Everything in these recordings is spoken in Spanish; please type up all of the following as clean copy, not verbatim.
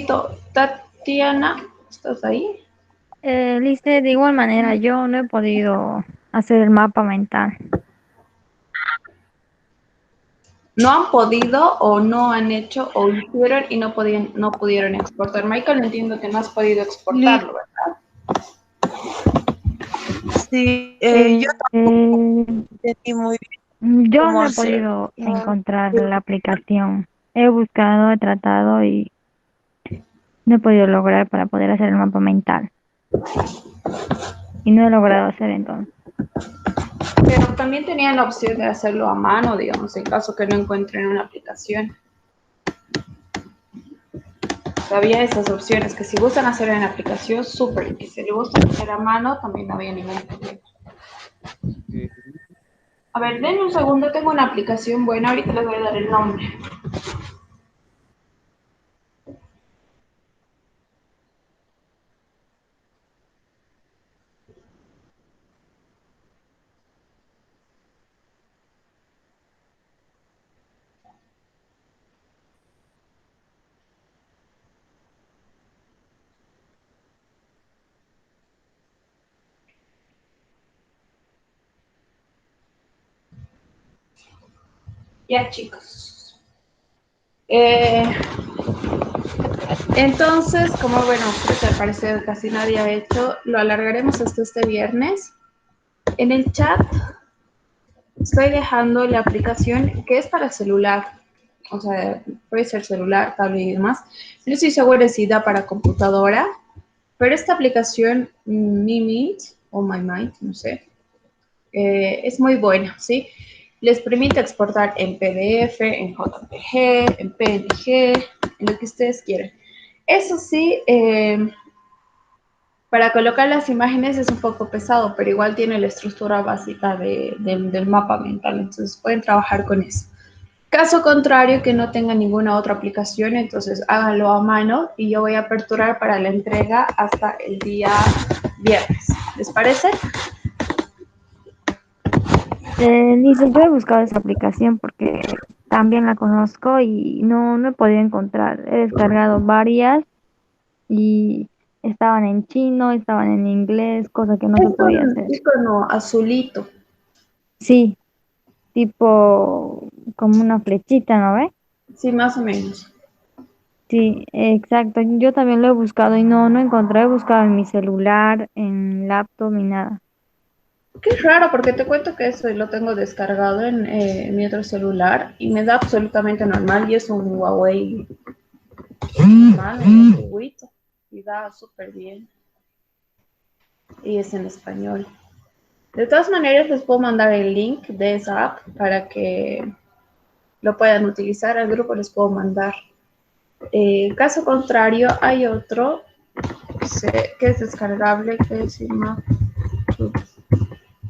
poquito. Tatiana, ¿estás ahí? Lice, de igual manera, yo no he podido hacer el mapa mental. No han podido o no han hecho o hicieron y no pudieron exportar. Michael, entiendo que no has podido Liz, exportarlo, ¿verdad? sí, yo Eh, tampoco eh, entendí muy bien yo cómo no he hacer. podido encontrar la aplicación. He buscado, he tratado y no he podido lograr para poder hacer el mapa mental. Y no he logrado hacer entonces. Pero también tenían la opción de hacerlo a mano, digamos, en caso que no encuentren una aplicación. Había esas opciones, que si gustan hacer en la aplicación, súper. Y que si le gustan hacer a mano, también no había ningún problema. A ver, denme un segundo, tengo una aplicación buena, ahorita les voy a dar el nombre. Ya, chicos. Entonces, como bueno, creo que al parecer casi nadie ha hecho, lo alargaremos hasta este viernes. En el chat estoy dejando la aplicación que es para celular, o sea, puede ser celular, tablet y demás. No estoy segura si da para computadora, pero esta aplicación Mimit o MyMind, no sé, es muy buena, ¿sí? Les permite exportar en PDF, en JPG, en PNG, en lo que ustedes quieran. Eso sí, para colocar las imágenes es un poco pesado, pero igual tiene la estructura básica del mapa mental, entonces pueden trabajar con eso. Caso contrario, que no tenga ninguna otra aplicación, entonces háganlo a mano y yo voy a aperturar para la entrega hasta el día viernes. ¿Les parece? Lice, yo he buscado esa aplicación porque también la conozco y no he podido encontrar. He descargado varias y estaban en chino, estaban en inglés, cosa que no se Es podía un hacer. icono azulito. Sí, tipo como una flechita, ¿no ve? Sí, más o menos. Sí, exacto. Yo también lo he buscado y no encontré. He buscado en mi celular, en laptop ni nada. Qué raro, porque te cuento que eso lo tengo descargado en mi otro celular y me da absolutamente normal y es un Huawei normal, un antiguito, y da súper bien y es en español. De todas maneras, les puedo mandar el link de esa app para que lo puedan utilizar. Al grupo les puedo mandar. Caso contrario, hay otro que es descargable, que se llama,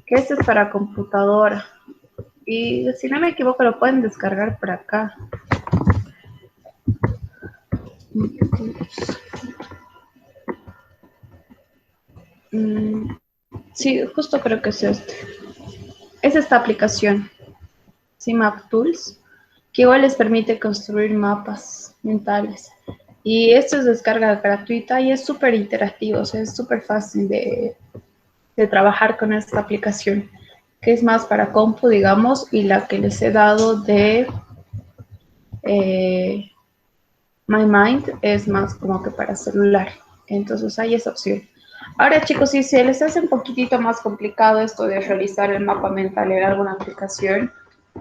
que este es para computadora. Y si no me equivoco, lo pueden descargar por acá. Mm, sí, justo creo que es este. Es esta aplicación, CMap Tools, que igual les permite construir mapas mentales. Y esto es descarga gratuita y es súper interactivo, o sea, es súper fácil de trabajar con esta aplicación, que es más para compu, digamos, y la que les he dado de eh, My Mind es más como que para celular. Entonces hay esa opción. Ahora, chicos, si se les hace un poquitito más complicado esto de realizar el mapa mental en alguna aplicación,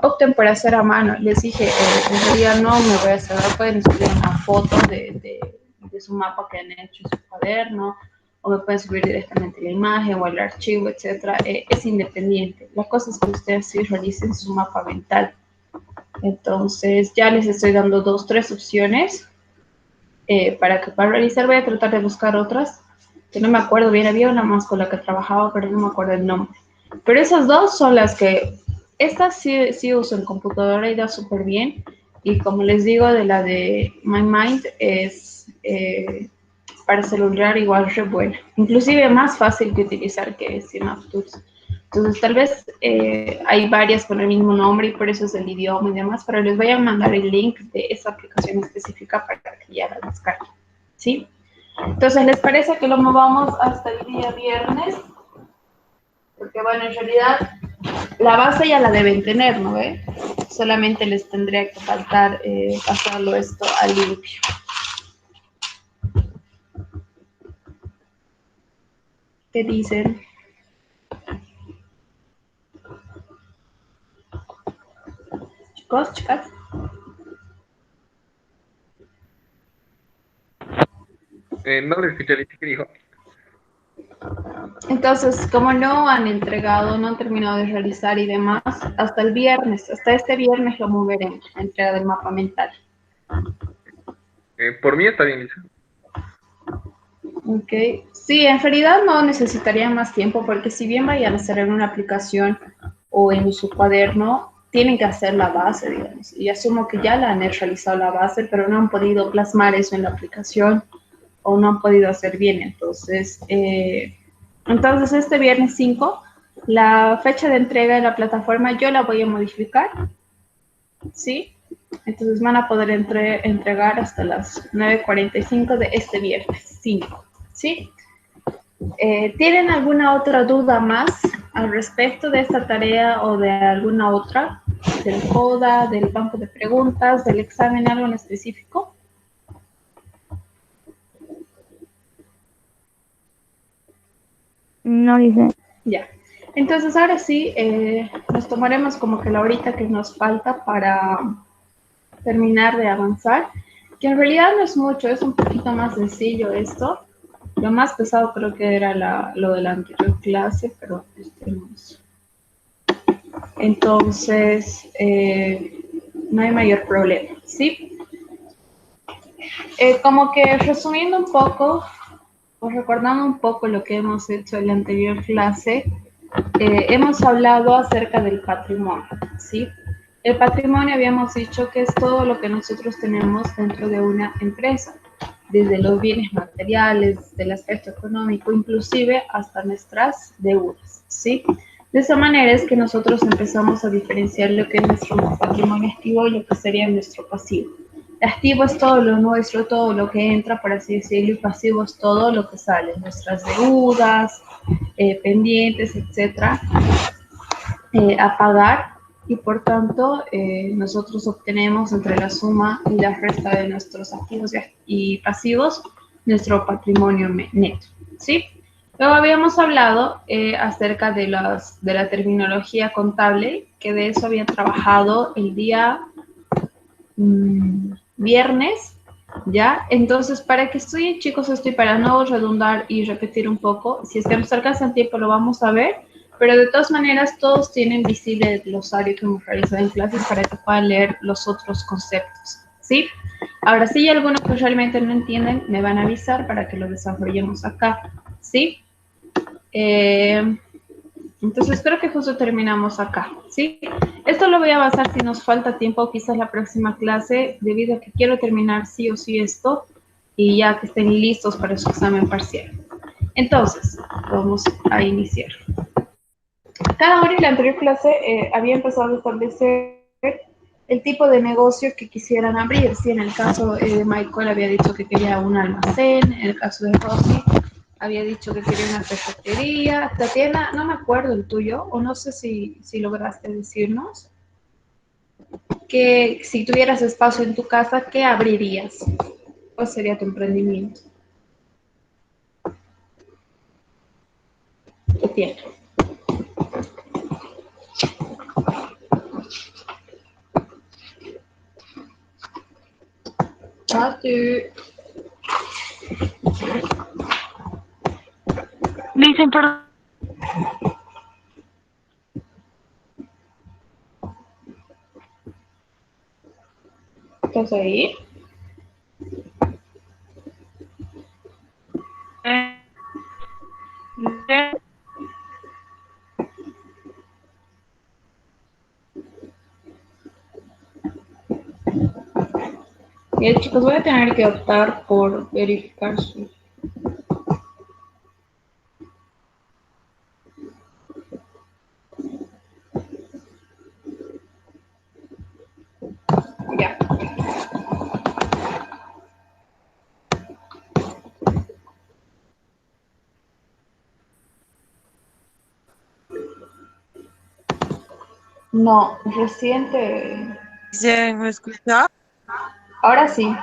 opten por hacer a mano. Les dije, en realidad no me voy a hacer, pueden subir una foto de su mapa que han hecho en su cuaderno, o me pueden subir directamente la imagen o el archivo, etcétera. Es independiente. La cosa es que ustedes sí realicen su mapa mental. Entonces, ya les estoy dando dos, tres opciones para que puedan realizar. Voy a tratar de buscar otras, que no me acuerdo bien, había una más con la que trabajaba, pero no me acuerdo el nombre. Pero esas dos son las que, estas sí uso en computadora y da súper bien. Y como les digo, de la de My Mind es para celular igual re buena. Inclusive más fácil que utilizar que SynapTools. Entonces, tal vez hay varias con el mismo nombre y por eso es el idioma y demás, pero les voy a mandar el link de esa aplicación específica para que ya la descarguen. ¿sí? Entonces, ¿les parece que lo movamos hasta el día viernes? Porque, bueno, en realidad la base ya la deben tener, ¿no ve? Solamente les tendría que faltar pasarlo esto a limpio. ¿Qué dicen? Chicos, chicas. No le escuché, ¿qué dijo? Entonces, como no han entregado, no han terminado de realizar y demás, hasta el viernes, hasta este viernes lo moveremos, la entrega del mapa mental. Por mí está bien, Lisa. Ok, sí, en realidad no necesitaría más tiempo porque si bien vayan a hacer en una aplicación o en su cuaderno, tienen que hacer la base, digamos. Y asumo que ya la han realizado la base, pero no han podido plasmar eso en la aplicación o no han podido hacer bien. Entonces este viernes 5, la fecha de entrega de la plataforma yo la voy a modificar, ¿sí? Entonces van a poder entregar hasta las 9:45 de este viernes 5, ¿sí? ¿Tienen alguna otra duda más al respecto de esta tarea o de alguna otra? ¿Del CODA, del banco de preguntas, del examen, algo en específico? No dice. Ya. Entonces ahora sí, nos tomaremos como que la horita que nos falta para terminar de avanzar, que en realidad no es mucho, es un poquito más sencillo esto. Lo más pesado creo que era lo de la anterior clase, pero estemos. Entonces, no hay mayor problema, ¿sí? Como que resumiendo un poco, o recordando un poco lo que hemos hecho en la anterior clase, hemos hablado acerca del patrimonio, ¿sí? El patrimonio habíamos dicho que es todo lo que nosotros tenemos dentro de una empresa, desde los bienes materiales, del aspecto económico, inclusive hasta nuestras deudas, ¿sí? De esa manera es que nosotros empezamos a diferenciar lo que es nuestro patrimonio activo y lo que sería nuestro pasivo. Activo es todo lo nuestro, todo lo que entra, por así decirlo, y pasivo es todo lo que sale, nuestras deudas, pendientes, etcétera, a pagar, y por tanto nosotros obtenemos entre la suma y la resta de nuestros activos y pasivos nuestro patrimonio neto, ¿sí? Luego habíamos hablado acerca de la terminología contable, que de eso había trabajado el día viernes, ¿ya? Entonces, para que estudien, chicos, estoy para no redundar y repetir un poco. Si es que nos alcanza el tiempo, lo vamos a ver, pero de todas maneras, todos tienen visible el glosario que hemos realizado en clases para que puedan leer los otros conceptos, ¿sí? Ahora, si hay algunos que realmente no entienden, me van a avisar para que lo desarrollemos acá, ¿sí? Entonces creo que justo terminamos acá, ¿sí? Esto lo voy a basar si nos falta tiempo, quizás la próxima clase, debido a que quiero terminar sí o sí esto y ya que estén listos para su examen parcial. Entonces, vamos a iniciar. Cada hora en la anterior clase había empezado a establecer el tipo de negocio que quisieran abrir. Si en el caso de Michael había dicho que quería un almacén, en el caso de Rosy había dicho que quería una cafetería. Tatiana, no me acuerdo el tuyo, o no sé si lograste decirnos, que si tuvieras espacio en tu casa, ¿qué abrirías? ¿Cuál sería tu emprendimiento? Tatiana. Tati. Dicen, perdón. ¿Estás ahí? Eh, Bien, chicos, voy a tener que optar por verificar su... Ya. No, reciente. ¿Se me escucha? Ahora sí.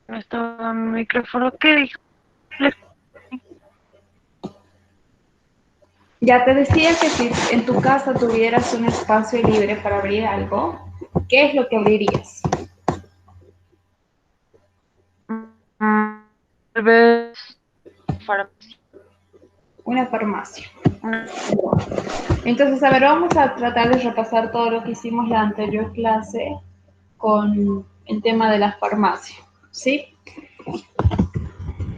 No estaba mi micrófono. ¿Qué dijo? Ya te decía que si en tu casa tuvieras un espacio libre para abrir algo, ¿qué es lo que abrirías? Tal vez farmacia. Una farmacia. Una- Entonces, a ver, vamos a tratar de repasar todo lo que hicimos la anterior clase con el tema de la farmacia, ¿sí?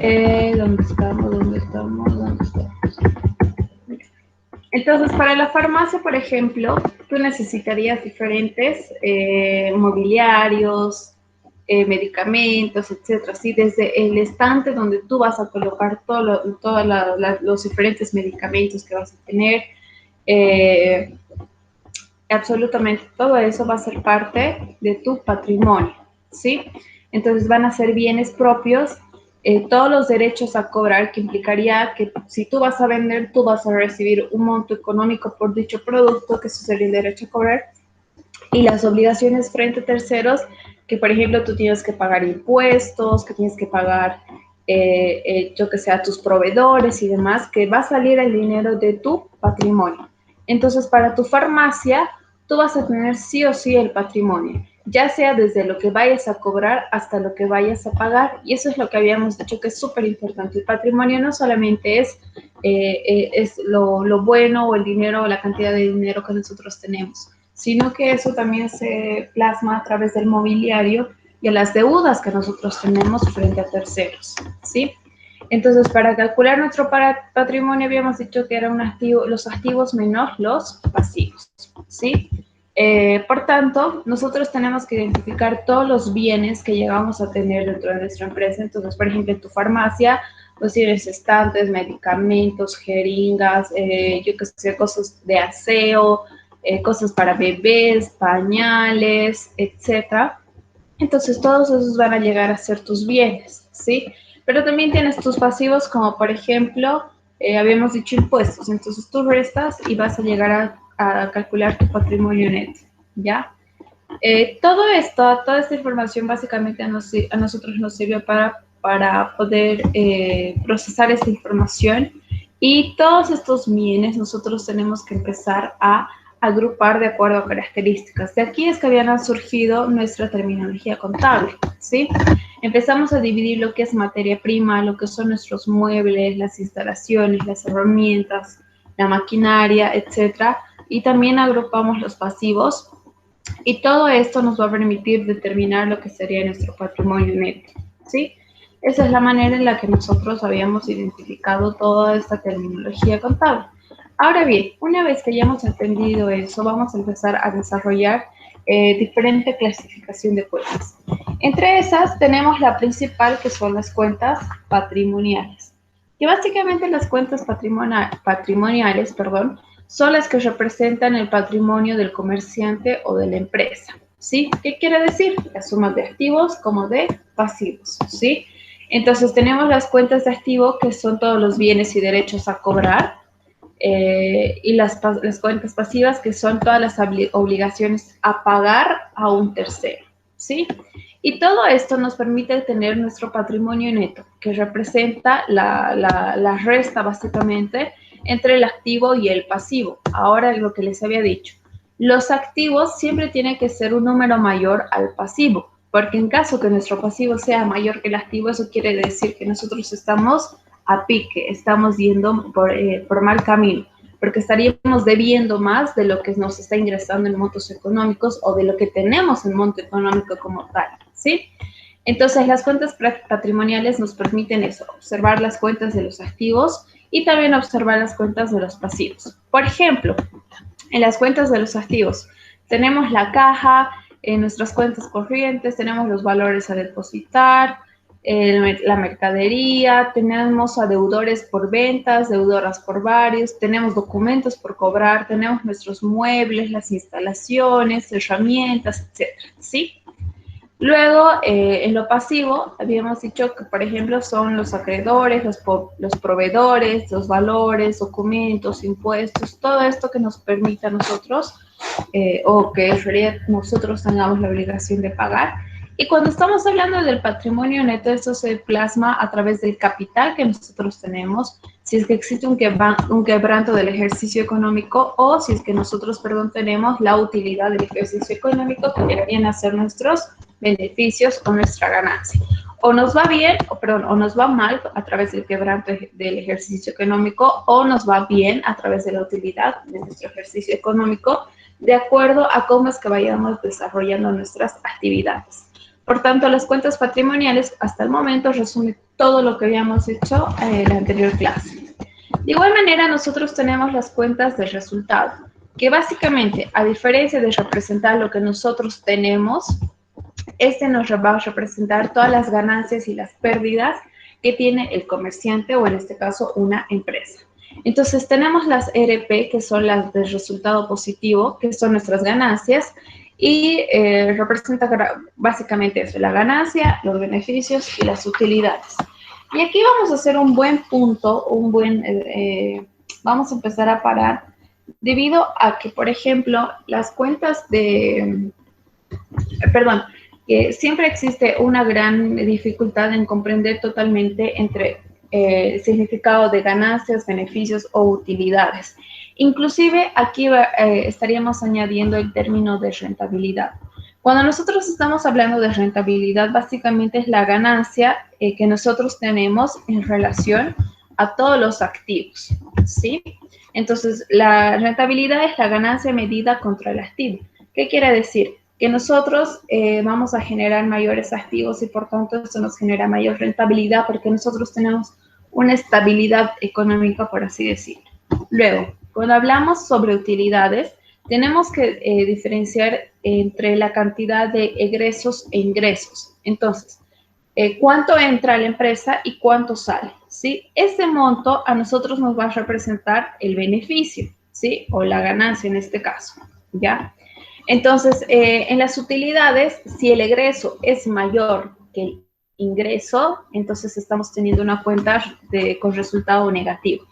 ¿Dónde estamos? ¿Dónde estamos? ¿Dónde estamos? Entonces, para la farmacia, por ejemplo, tú necesitarías diferentes mobiliarios, medicamentos, etcétera, ¿sí? Desde el estante donde tú vas a colocar todos los diferentes medicamentos que vas a tener, eh, absolutamente todo eso va a ser parte de tu patrimonio, ¿sí? Entonces van a ser bienes propios, todos los derechos a cobrar, que implicaría que si tú vas a vender, tú vas a recibir un monto económico por dicho producto, que eso sería el derecho a cobrar, y las obligaciones frente a terceros, que por ejemplo tú tienes que pagar impuestos, que tienes que pagar, yo que sé, a tus proveedores y demás, que va a salir el dinero de tu patrimonio. Entonces, para tu farmacia, tú vas a tener sí o sí el patrimonio, ya sea desde lo que vayas a cobrar hasta lo que vayas a pagar, y eso es lo que habíamos dicho que es súper importante. El patrimonio no solamente es lo bueno o el dinero o la cantidad de dinero que nosotros tenemos, sino que eso también se plasma a través del mobiliario y a las deudas que nosotros tenemos frente a terceros, ¿sí? Entonces, para calcular nuestro patrimonio habíamos dicho que era un activo, los activos menos los pasivos, ¿sí? Por tanto, nosotros tenemos que identificar todos los bienes que llegamos a tener dentro de nuestra empresa. Entonces, por ejemplo, en tu farmacia, pues tienes estantes, medicamentos, jeringas, yo qué sé, cosas de aseo, cosas para bebés, pañales, etcétera. Entonces, todos esos van a llegar a ser tus bienes, ¿sí? Pero también tienes tus pasivos, como por ejemplo, habíamos dicho impuestos. Entonces, tú restas y vas a llegar a calcular tu patrimonio neto, ¿ya? Todo esto, toda esta información básicamente a nosotros nos sirve para poder procesar esta información, y todos estos bienes nosotros tenemos que empezar a agrupar de acuerdo a características. De aquí es que habían surgido nuestra terminología contable, ¿sí? Empezamos a dividir lo que es materia prima, lo que son nuestros muebles, las instalaciones, las herramientas, la maquinaria, etcétera, y también agrupamos los pasivos, y todo esto nos va a permitir determinar lo que sería nuestro patrimonio neto, ¿sí? Esa es la manera en la que nosotros habíamos identificado toda esta terminología contable. Ahora bien, una vez que ya hemos entendido eso, vamos a empezar a desarrollar diferente clasificación de cuentas. Entre esas tenemos la principal, que son las cuentas patrimoniales, que básicamente las cuentas patrimoniales, perdón, son las que representan el patrimonio del comerciante o de la empresa, ¿sí? ¿Qué quiere decir? Las sumas de activos como de pasivos, ¿sí? Entonces tenemos las cuentas de activo, que son todos los bienes y derechos a cobrar, y las cuentas pasivas, que son todas las obligaciones a pagar a un tercero, ¿sí? Y todo esto nos permite tener nuestro patrimonio neto, que representa la resta básicamente entre el activo y el pasivo. Ahora, lo que les había dicho, los activos siempre tienen que ser un número mayor al pasivo, porque en caso que nuestro pasivo sea mayor que el activo, eso quiere decir que nosotros estamos a pique, estamos yendo por mal camino, porque estaríamos debiendo más de lo que nos está ingresando en montos económicos o de lo que tenemos en monto económico como tal, ¿sí? Entonces, las cuentas patrimoniales nos permiten eso, observar las cuentas de los activos y también observar las cuentas de los pasivos. Por ejemplo, en las cuentas de los activos tenemos la caja, en nuestras cuentas corrientes tenemos los valores a depositar, la mercadería, tenemos a deudores por ventas, deudoras por varios, tenemos documentos por cobrar, tenemos nuestros muebles, las instalaciones, herramientas, etcétera, ¿sí? Luego, en lo pasivo, habíamos dicho que, por ejemplo, son los acreedores, los proveedores, los valores, documentos, impuestos, todo esto que nos permite a nosotros o que en realidad nosotros tengamos la obligación de pagar. Y cuando estamos hablando del patrimonio neto, esto se plasma a través del capital que nosotros tenemos, si es que existe un quebranto del ejercicio económico o si es que nosotros, perdón, tenemos la utilidad del ejercicio económico que deberían ser nuestros beneficios o nuestra ganancia. O nos va bien, o nos va mal a través del quebranto del ejercicio económico, o nos va bien a través de la utilidad de nuestro ejercicio económico, de acuerdo a cómo es que vayamos desarrollando nuestras actividades. Por tanto, las cuentas patrimoniales hasta el momento resumen todo lo que habíamos hecho en la anterior clase. De igual manera, nosotros tenemos las cuentas de resultado, que básicamente, a diferencia de representar lo que nosotros tenemos, este nos va a representar todas las ganancias y las pérdidas que tiene el comerciante o en este caso una empresa. Entonces tenemos las RP, que son las del resultado positivo, que son nuestras ganancias, y representa básicamente eso, la ganancia, los beneficios y las utilidades. Y aquí vamos a hacer un buen punto, vamos a empezar a parar, debido a que, por ejemplo, las cuentas de, que siempre existe una gran dificultad en comprender totalmente entre el significado de ganancias, beneficios o utilidades. Inclusive aquí estaríamos añadiendo el término de rentabilidad. Cuando nosotros estamos hablando de rentabilidad, básicamente es la ganancia que nosotros tenemos en relación a todos los activos, ¿sí? Entonces, la rentabilidad es la ganancia medida contra el activo. ¿Qué quiere decir? Que nosotros vamos a generar mayores activos y por tanto eso nos genera mayor rentabilidad porque nosotros tenemos una estabilidad económica, por así decirlo. Luego, cuando hablamos sobre utilidades, tenemos que diferenciar entre la cantidad de egresos e ingresos. Entonces, cuánto entra a la empresa y cuánto sale, ¿sí? Ese monto a nosotros nos va a representar el beneficio, ¿sí? O la ganancia en este caso, ¿ya? Entonces, en las utilidades, si el egreso es mayor que el ingreso, entonces estamos teniendo una cuenta con resultado negativo,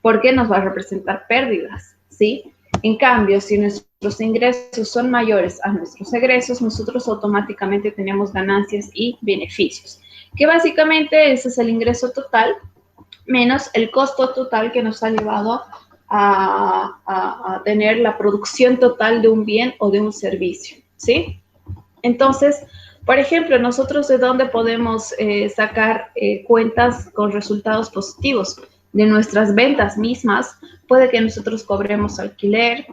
porque nos va a representar pérdidas, ¿sí? En cambio, si nuestros ingresos son mayores a nuestros egresos, nosotros automáticamente tenemos ganancias y beneficios, que básicamente ese es el ingreso total menos el costo total que nos ha llevado a tener la producción total de un bien o de un servicio, ¿sí? Entonces, por ejemplo, nosotros de dónde podemos sacar cuentas con resultados positivos de nuestras ventas mismas. Puede que nosotros cobremos alquiler,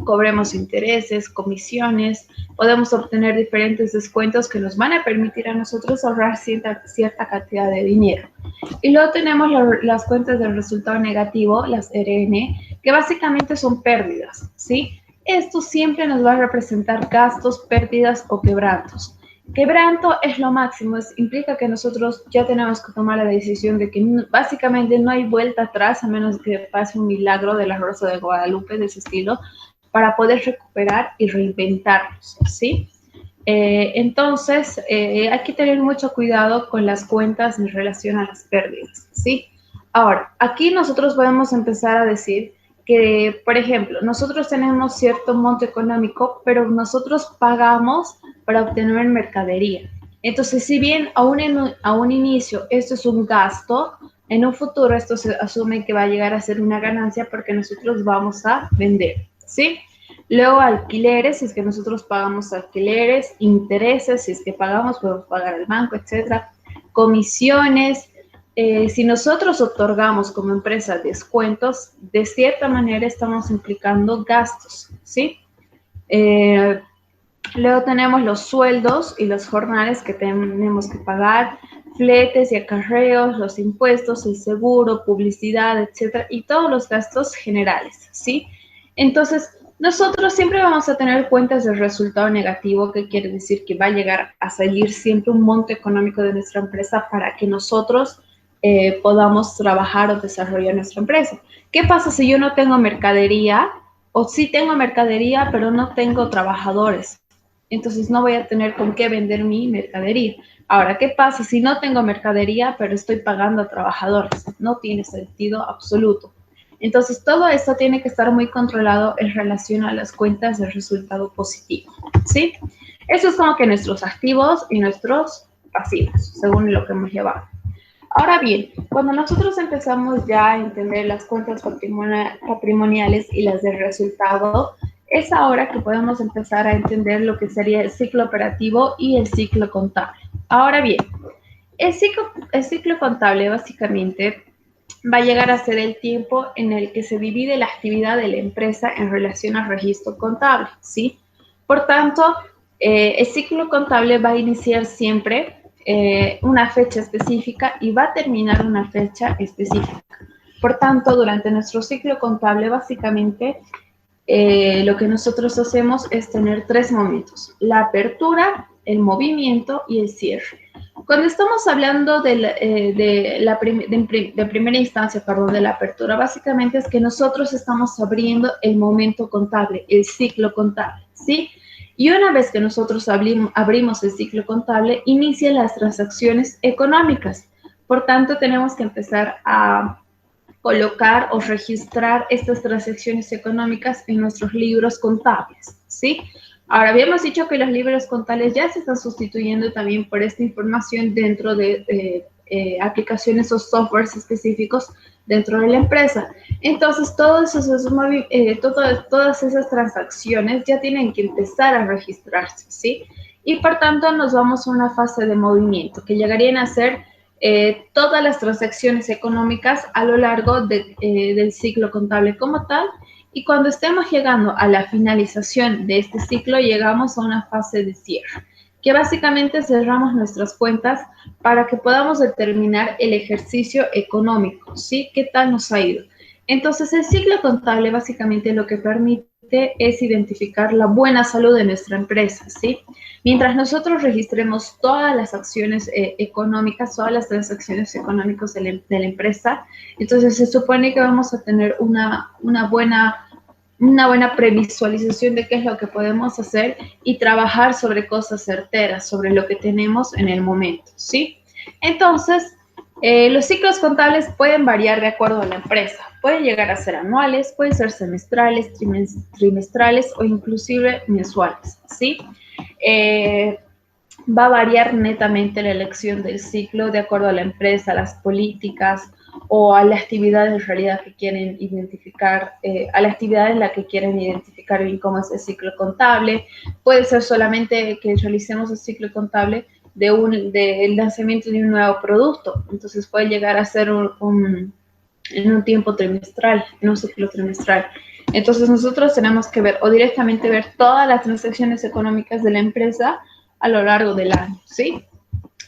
cobremos intereses, comisiones, podemos obtener diferentes descuentos que nos van a permitir a nosotros ahorrar cierta cantidad de dinero. Y luego tenemos las cuentas del resultado negativo, las RN, que básicamente son pérdidas, ¿sí? Esto siempre nos va a representar gastos, pérdidas o quebrantos. Quebranto es lo máximo, implica que nosotros ya tenemos que tomar la decisión de que básicamente no hay vuelta atrás a menos que pase un milagro de la Rosa de Guadalupe de ese estilo para poder recuperar y reinventarnos, ¿sí? Entonces, hay que tener mucho cuidado con las cuentas en relación a las pérdidas, ¿sí? Ahora, aquí nosotros podemos empezar a decir que, por ejemplo, nosotros tenemos cierto monto económico, pero nosotros pagamos para obtener mercadería. Entonces, si bien a un inicio esto es un gasto, en un futuro esto se asume que va a llegar a ser una ganancia porque nosotros vamos a vender, ¿sí? Luego alquileres, si es que nosotros pagamos alquileres, intereses, si es que pagamos, podemos pagar al banco, etcétera. Comisiones, si nosotros otorgamos como empresa descuentos, de cierta manera estamos implicando gastos, ¿sí? Luego tenemos los sueldos y los jornales que tenemos que pagar, fletes y acarreos, los impuestos, el seguro, publicidad, etcétera, y todos los gastos generales, ¿sí? Entonces, nosotros siempre vamos a tener cuentas de resultado negativo, que quiere decir que va a llegar a salir siempre un monto económico de nuestra empresa para que nosotros podamos trabajar o desarrollar nuestra empresa. ¿Qué pasa si yo no tengo mercadería o sí tengo mercadería pero no tengo trabajadores? entonces no voy a tener con qué vender mi mercadería. Ahora, ¿qué pasa si no tengo mercadería, pero estoy pagando a trabajadores? No tiene sentido absoluto. Entonces, todo esto tiene que estar muy controlado en relación a las cuentas de resultado positivo, ¿sí? Eso es como que nuestros activos y nuestros pasivos, según lo que hemos llevado. Ahora bien, cuando nosotros empezamos ya a entender las cuentas patrimoniales y las de resultado, es ahora que podemos empezar a entender lo que sería el ciclo operativo y el ciclo contable. Ahora bien, el ciclo contable básicamente va a llegar a ser el tiempo en el que se divide la actividad de la empresa en relación al registro contable, ¿sí? Por tanto, el ciclo contable va a iniciar siempre una fecha específica y va a terminar una fecha específica. Por tanto, durante nuestro ciclo contable, básicamente, lo que nosotros hacemos es tener tres momentos: la apertura, el movimiento y el cierre. Cuando estamos hablando de primera instancia, perdón, de la apertura, básicamente es que nosotros estamos abriendo el momento contable, el ciclo contable, ¿sí? Y una vez que nosotros abrimos el ciclo contable, inician las transacciones económicas. Por tanto, tenemos que empezar a colocar o registrar estas transacciones económicas en nuestros libros contables, ¿sí? Ahora, habíamos dicho que los libros contables ya se están sustituyendo también por esta información dentro de aplicaciones o softwares específicos dentro de la empresa. Entonces, todas esas transacciones ya tienen que empezar a registrarse, ¿sí? Y por tanto, nos vamos a una fase de movimiento que llegarían a ser todas las transacciones económicas a lo largo del ciclo contable como tal. Y cuando estemos llegando a la finalización de este ciclo, llegamos a una fase de cierre, que básicamente cerramos nuestras cuentas para que podamos determinar el ejercicio económico, ¿sí? ¿Qué tal nos ha ido? Entonces, el ciclo contable básicamente lo que permite es identificar la buena salud de nuestra empresa, ¿sí? Mientras nosotros registremos todas las acciones económicas, todas las transacciones económicas de la empresa, entonces se supone que vamos a tener una buena previsualización de qué es lo que podemos hacer y trabajar sobre cosas certeras, sobre lo que tenemos en el momento, ¿sí? Entonces, los ciclos contables pueden variar de acuerdo a la empresa. Pueden llegar a ser anuales, pueden ser semestrales, trimestrales o inclusive mensuales, ¿sí? Va a variar netamente la elección del ciclo de acuerdo a la empresa, las políticas o a la actividad en realidad que quieren identificar, a la actividad en la que quieren identificar bien cómo es el ciclo contable. Puede ser solamente que realicemos el ciclo contable del lanzamiento de un nuevo producto. Entonces puede llegar a ser en un tiempo trimestral, en un ciclo trimestral. Entonces nosotros tenemos que ver o directamente ver todas las transacciones económicas de la empresa a lo largo del año, ¿sí?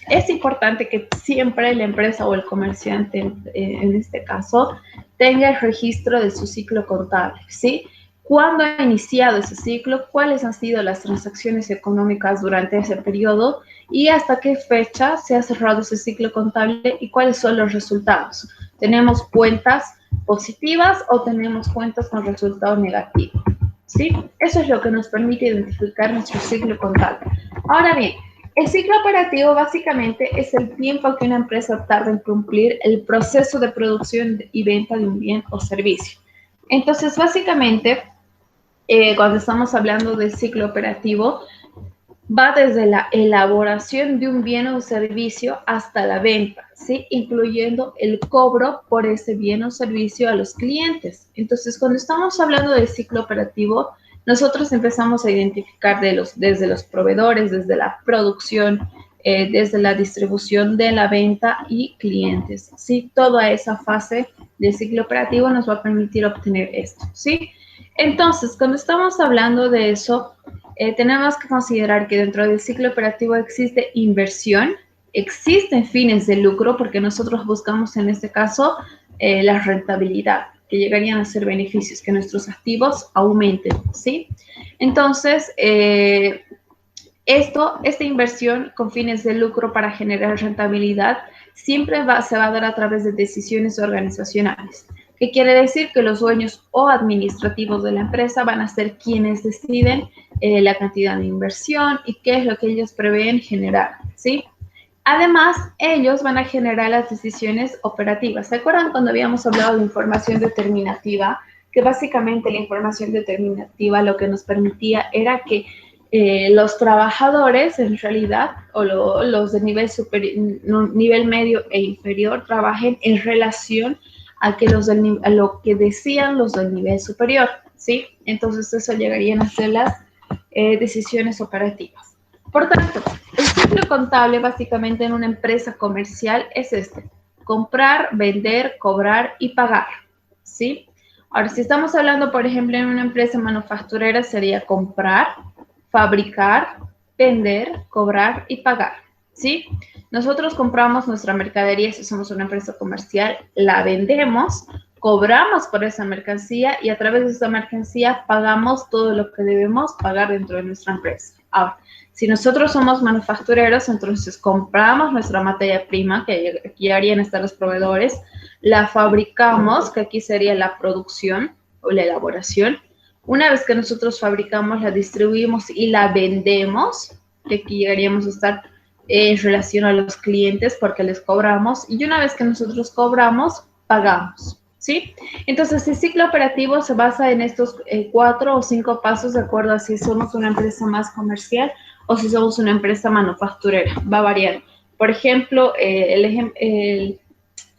Es importante que siempre la empresa o el comerciante, en este caso, tenga el registro de su ciclo contable, ¿sí? ¿Cuándo ha iniciado ese ciclo? ¿Cuáles han sido las transacciones económicas durante ese periodo? ¿Y hasta qué fecha se ha cerrado ese ciclo contable? ¿Y cuáles son los resultados? ¿Tenemos cuentas positivas o tenemos cuentas con resultado negativo? ¿Sí? Eso es lo que nos permite identificar nuestro ciclo contable. Ahora bien, el ciclo operativo básicamente es el tiempo que una empresa tarda en cumplir el proceso de producción y venta de un bien o servicio. Entonces, básicamente, cuando estamos hablando del ciclo operativo, va desde la elaboración de un bien o servicio hasta la venta, ¿sí? Incluyendo el cobro por ese bien o servicio a los clientes. Entonces, cuando estamos hablando del ciclo operativo, nosotros empezamos a identificar desde los proveedores, desde la producción, desde la distribución de la venta y clientes, ¿sí? Toda esa fase del ciclo operativo nos va a permitir obtener esto, ¿sí? Entonces, cuando estamos hablando de eso, tenemos que considerar que dentro del ciclo operativo existe inversión, existen fines de lucro, porque nosotros buscamos en este caso la rentabilidad, que llegarían a ser beneficios, que nuestros activos aumenten, ¿sí? Entonces, esta inversión con fines de lucro para generar rentabilidad siempre se va a dar a través de decisiones organizacionales. ¿Qué quiere decir? Que los dueños o administrativos de la empresa van a ser quienes deciden la cantidad de inversión y qué es lo que ellos prevén generar, ¿sí? Además, ellos van a generar las decisiones operativas. ¿Se acuerdan cuando habíamos hablado de información determinativa? Que básicamente la información determinativa lo que nos permitía era que los trabajadores, en realidad, o los de nivel, nivel medio e inferior, trabajen en relación a, a lo que decían los del nivel superior, ¿sí? Entonces, eso llegarían a ser las decisiones operativas. Por tanto, el ciclo contable básicamente en una empresa comercial es este: comprar, vender, cobrar y pagar, ¿sí? Ahora, si estamos hablando, por ejemplo, en una empresa manufacturera, sería comprar, fabricar, vender, cobrar y pagar, ¿sí? Nosotros compramos nuestra mercadería si somos una empresa comercial, la vendemos, cobramos por esa mercancía y a través de esa mercancía pagamos todo lo que debemos pagar dentro de nuestra empresa. Ahora, si nosotros somos manufactureros, entonces compramos nuestra materia prima, que aquí harían estar los proveedores, la fabricamos, que aquí sería la producción o la elaboración. Una vez que nosotros fabricamos, la distribuimos y la vendemos, que aquí llegaríamos a estar en relación a los clientes porque les cobramos. Y una vez que nosotros cobramos, pagamos, ¿sí? Entonces, el ciclo operativo se basa en estos 4 o 5 pasos de acuerdo a si somos una empresa más comercial o si somos una empresa manufacturera. Va a variar. Por ejemplo, el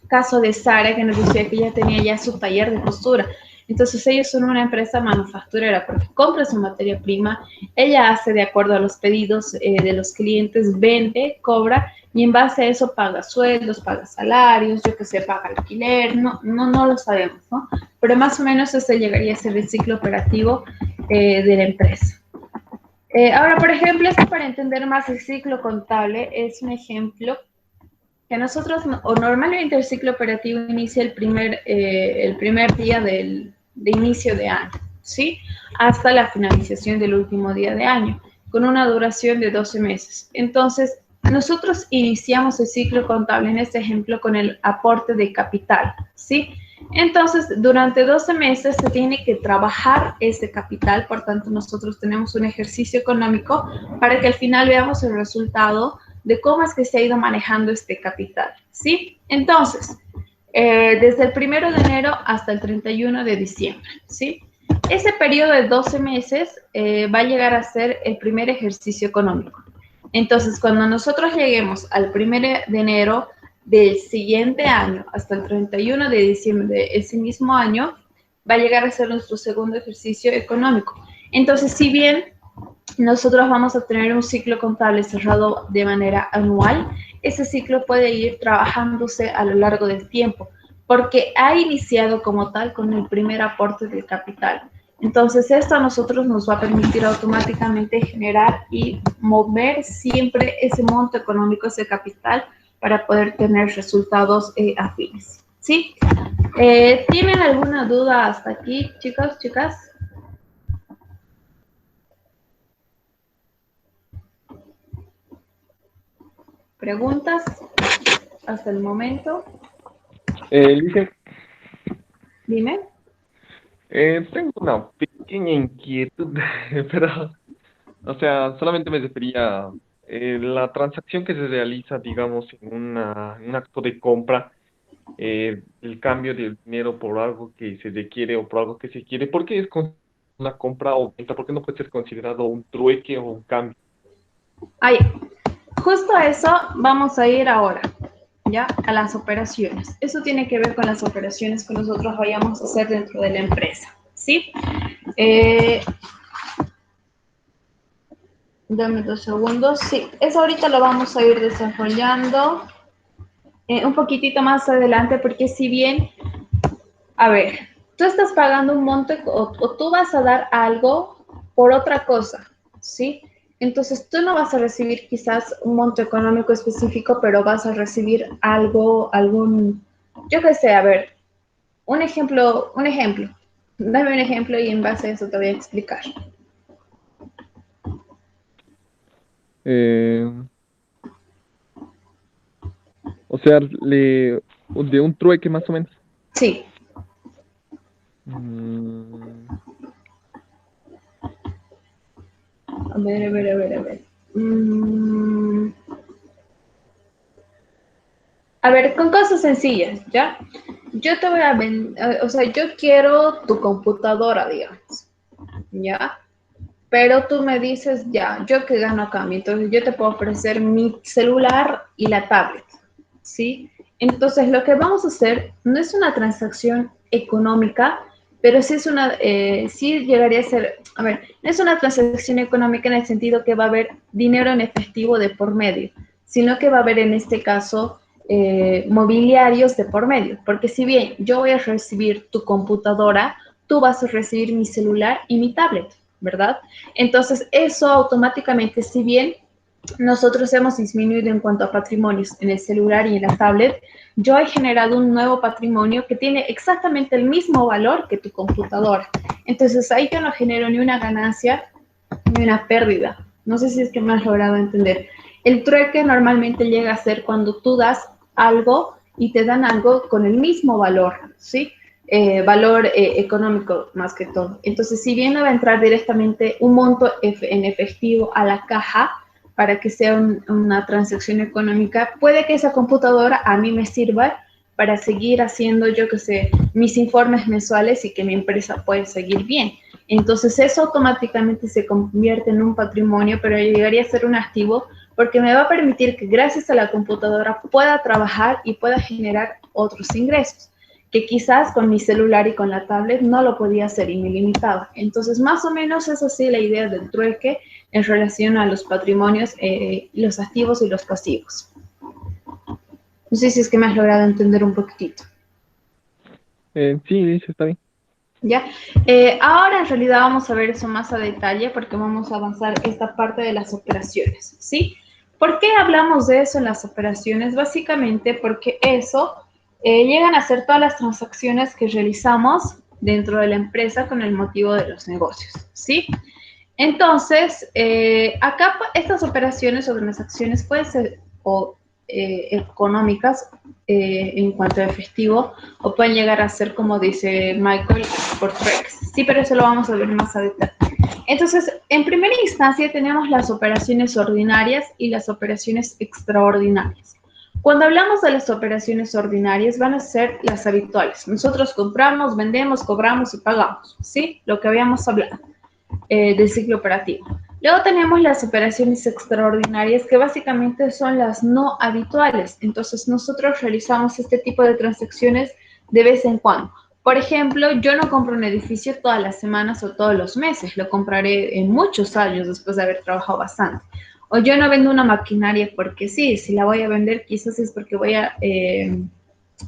caso de Sara, que nos decía que ella tenía ya su taller de costura. Entonces ellos son una empresa manufacturera porque compra su materia prima, ella hace de acuerdo a los pedidos de los clientes, vende, cobra y en base a eso paga sueldos, paga salarios, yo que sé, paga alquiler, no lo sabemos, ¿no? Pero más o menos ese llegaría a ser el ciclo operativo de la empresa. Ahora, por ejemplo, esto para entender más el ciclo contable es un ejemplo que nosotros, o normalmente el ciclo operativo inicia el primer día de inicio de año, ¿sí? Hasta la finalización del último día de año, con una duración de 12 meses. Entonces, nosotros iniciamos el ciclo contable en este ejemplo con el aporte de capital, ¿sí? Entonces, durante 12 meses se tiene que trabajar ese capital, por tanto, nosotros tenemos un ejercicio económico para que al final veamos el resultado de cómo es que se ha ido manejando este capital, ¿sí? Entonces, desde el 1 de enero hasta el 31 de diciembre, ¿sí? Ese periodo de 12 meses va a llegar a ser el primer ejercicio económico. Entonces, cuando nosotros lleguemos al 1 de enero del siguiente año hasta el 31 de diciembre de ese mismo año, va a llegar a ser nuestro segundo ejercicio económico. Entonces, si bien nosotros vamos a tener un ciclo contable cerrado de manera anual, ese ciclo puede ir trabajándose a lo largo del tiempo, porque ha iniciado como tal con el primer aporte del capital. Entonces, esto a nosotros nos va a permitir automáticamente generar y mover siempre ese monto económico, ese capital, para poder tener resultados afines. ¿Sí? ¿Tienen alguna duda hasta aquí, chicos, chicas? ¿Preguntas hasta el momento? Lice, Dime. tengo una pequeña inquietud, pero, o sea, solamente me refería a la transacción que se realiza, digamos, en un acto de compra, el cambio del dinero por algo que se requiere o por algo que se quiere. ¿Por qué es una compra o venta? ¿Por qué no puede ser considerado un trueque o un cambio? Ahí, justo a eso vamos a ir ahora, ¿ya? A las operaciones. Eso tiene que ver con las operaciones que nosotros vayamos a hacer dentro de la empresa, ¿sí? Dame 2 segundos. Sí, eso ahorita lo vamos a ir desarrollando un poquitito más adelante, porque si bien, a ver, tú estás pagando un monto o tú vas a dar algo por otra cosa, ¿sí? Entonces tú no vas a recibir quizás un monto económico específico, pero vas a recibir algo, yo qué sé, a ver, un ejemplo. Dame un ejemplo y en base a eso te voy a explicar. Eh, o sea, de un trueque más o menos. Sí. Mm, A ver, a ver, a ver, a ver. Mm, A ver, con cosas sencillas, ¿ya? Yo te voy a vender, o sea, yo quiero tu computadora, digamos, ¿ya? Pero tú me dices, ya, yo que gano a cambio, entonces yo te puedo ofrecer mi celular y la tablet, ¿sí? Entonces lo que vamos a hacer no es una transacción económica, pero sí es una, sí llegaría a ser, a ver, no es una transacción económica en el sentido que va a haber dinero en efectivo de por medio, sino que va a haber en este caso mobiliarios de por medio, porque si bien yo voy a recibir tu computadora, tú vas a recibir mi celular y mi tablet, ¿verdad? Entonces, eso automáticamente, si bien nosotros hemos disminuido en cuanto a patrimonios en el celular y en la tablet, yo he generado un nuevo patrimonio que tiene exactamente el mismo valor que tu computadora. Entonces, ahí yo no genero ni una ganancia ni una pérdida. No sé si es que me has logrado entender. El trueque normalmente llega a ser cuando tú das algo y te dan algo con el mismo valor, ¿sí? Valor económico más que todo. Entonces, si bien no va a entrar directamente un monto en efectivo a la caja para que sea una transacción económica, puede que esa computadora a mí me sirva para seguir haciendo, yo que sé, mis informes mensuales y que mi empresa pueda seguir bien. Entonces eso automáticamente se convierte en un patrimonio, pero llegaría a ser un activo porque me va a permitir que gracias a la computadora pueda trabajar y pueda generar otros ingresos, que quizás con mi celular y con la tablet no lo podía hacer y me limitaba. Entonces más o menos es así la idea del trueque en relación a los patrimonios, los activos y los pasivos. No sé si es que me has logrado entender un poquitito. sí, sí, está bien. ¿Ya? Ahora en realidad vamos a ver eso más a detalle porque vamos a avanzar esta parte de las operaciones, ¿sí? ¿Por qué hablamos de eso en las operaciones? Básicamente porque eso llegan a ser todas las transacciones que realizamos dentro de la empresa con el motivo de los negocios, ¿sí? Entonces, acá estas operaciones o transacciones pueden ser o, económicas en cuanto a efectivo o pueden llegar a ser, como dice Michael, por trades. Sí, pero eso lo vamos a ver más a detalle. Entonces, en primera instancia tenemos las operaciones ordinarias y las operaciones extraordinarias. Cuando hablamos de las operaciones ordinarias, van a ser las habituales. Nosotros compramos, vendemos, cobramos y pagamos, ¿sí? Lo que habíamos hablado del ciclo operativo. Luego tenemos las operaciones extraordinarias que básicamente son las no habituales. Entonces nosotros realizamos este tipo de transacciones de vez en cuando. Por ejemplo, yo no compro un edificio todas las semanas o todos los meses, lo compraré en muchos años después de haber trabajado bastante. O yo no vendo una maquinaria porque sí, si la voy a vender quizás es porque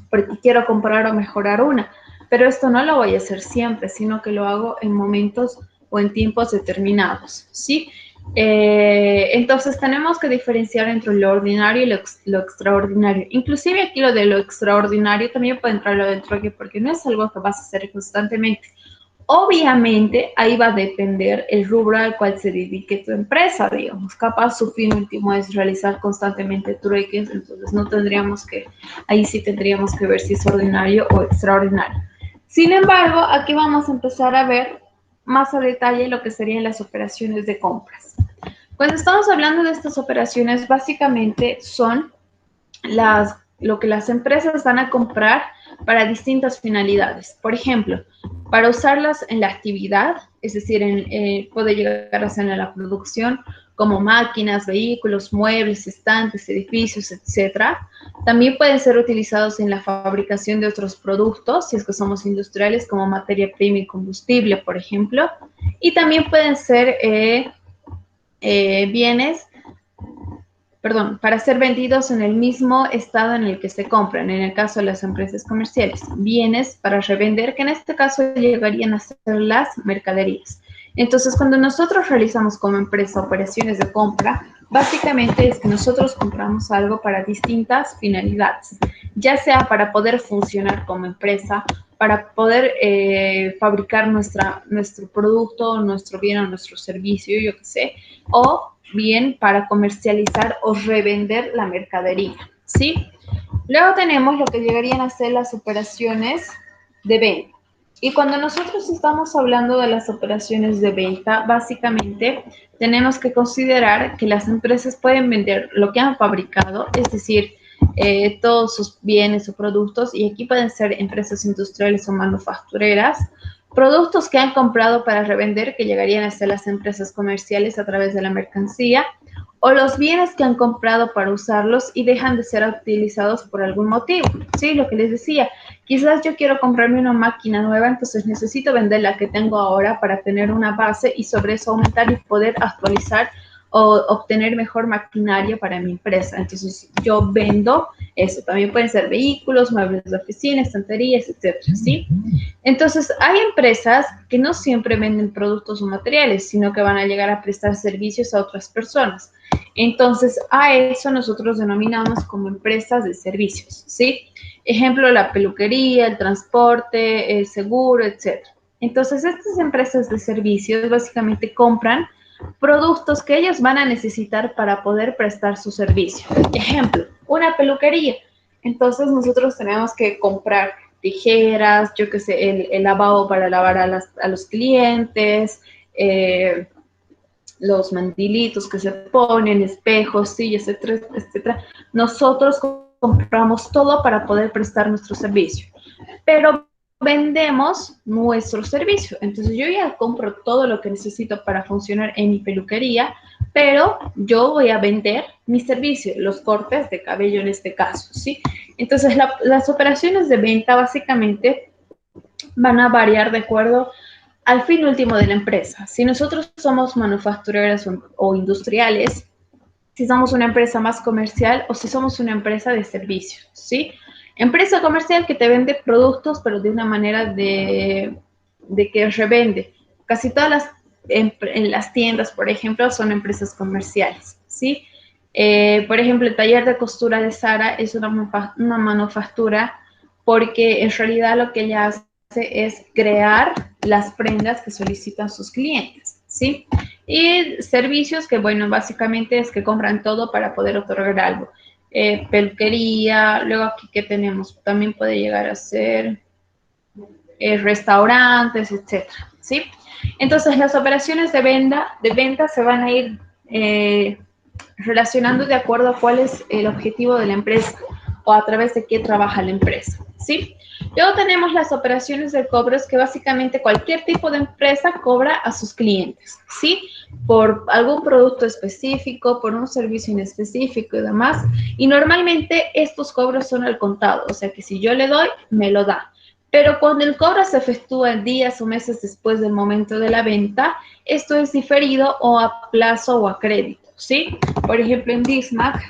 porque quiero comprar o mejorar una. Pero esto no lo voy a hacer siempre, sino que lo hago en momentos o en tiempos determinados, ¿sí? Entonces tenemos que diferenciar entre lo ordinario y lo extraordinario. Inclusive aquí lo de lo extraordinario también puede entrar lo del trueque porque no es algo que vas a hacer constantemente. Obviamente, ahí va a depender el rubro al cual se dedique tu empresa, digamos. Capaz su fin último es realizar constantemente trueques, entonces no tendríamos que, ahí sí tendríamos que ver si es ordinario o extraordinario. Sin embargo, aquí vamos a empezar a ver más a detalle lo que serían las operaciones de compras. Cuando estamos hablando de estas operaciones, básicamente son lo que las empresas van a comprar para distintas finalidades. Por ejemplo, para usarlas en la actividad, es decir, puede llegar a ser en la producción, como máquinas, vehículos, muebles, estantes, edificios, etcétera. También pueden ser utilizados en la fabricación de otros productos, si es que somos industriales, como materia prima y combustible, por ejemplo. Y también pueden ser bienes para ser vendidos en el mismo estado en el que se compran, en el caso de las empresas comerciales, bienes para revender, que en este caso llegarían a ser las mercaderías. Entonces, cuando nosotros realizamos como empresa operaciones de compra, básicamente es que nosotros compramos algo para distintas finalidades, ya sea para poder funcionar como empresa, para poder fabricar nuestro producto, nuestro bien o nuestro servicio, yo qué sé, o bien para comercializar o revender la mercadería, ¿sí? Luego tenemos lo que llegarían a ser las operaciones de venta. Y cuando nosotros estamos hablando de las operaciones de venta, básicamente tenemos que considerar que las empresas pueden vender lo que han fabricado, es decir, todos sus bienes o productos, y aquí pueden ser empresas industriales o manufactureras, productos que han comprado para revender, que llegarían hasta las empresas comerciales a través de la mercancía, o los bienes que han comprado para usarlos y dejan de ser utilizados por algún motivo. Sí, lo que les decía, quizás yo quiero comprarme una máquina nueva, entonces necesito vender la que tengo ahora para tener una base y sobre eso aumentar y poder actualizar o obtener mejor maquinaria para mi empresa. Entonces yo vendo eso. También pueden ser vehículos, muebles de oficina, estanterías, etcétera, ¿sí? Entonces hay empresas que no siempre venden productos o materiales, sino que van a llegar a prestar servicios a otras personas. Entonces, a eso nosotros denominamos como empresas de servicios, ¿sí? Ejemplo, la peluquería, el transporte, el seguro, etc. Entonces, estas empresas de servicios básicamente compran productos que ellos van a necesitar para poder prestar su servicio. Ejemplo, una peluquería. Entonces, nosotros tenemos que comprar tijeras, yo qué sé, el lavabo para lavar a los clientes, los mandilitos que se ponen, espejos, sillas, etcétera, etcétera. Nosotros compramos todo para poder prestar nuestro servicio, pero vendemos nuestro servicio. Entonces yo ya compro todo lo que necesito para funcionar en mi peluquería, pero yo voy a vender mi servicio, los cortes de cabello en este caso, ¿sí? Entonces las operaciones de venta básicamente van a variar de acuerdo al fin último de la empresa. Si nosotros somos manufactureras o industriales, si somos una empresa más comercial o si somos una empresa de servicios, ¿sí? Empresa comercial que te vende productos, pero de una manera de que revende. Casi todas en las tiendas, por ejemplo, son empresas comerciales, ¿sí? Por ejemplo, el taller de costura de Sara es una manufactura porque en realidad lo que ella hace es crear las prendas que solicitan sus clientes, ¿sí? Y servicios que, bueno, básicamente es que compran todo para poder otorgar algo. Peluquería, luego aquí, ¿qué tenemos? También puede llegar a ser restaurantes, etcétera, ¿sí? Entonces, las operaciones de venta se van a ir relacionando de acuerdo a cuál es el objetivo de la empresa o a través de qué trabaja la empresa, ¿sí? Luego tenemos las operaciones de cobros que básicamente cualquier tipo de empresa cobra a sus clientes, ¿sí? Por algún producto específico, por un servicio en específico y demás. Y normalmente estos cobros son al contado, o sea que si yo le doy, me lo da. Pero cuando el cobro se efectúa días o meses después del momento de la venta, esto es diferido o a plazo o a crédito, ¿sí? Por ejemplo, en Dismac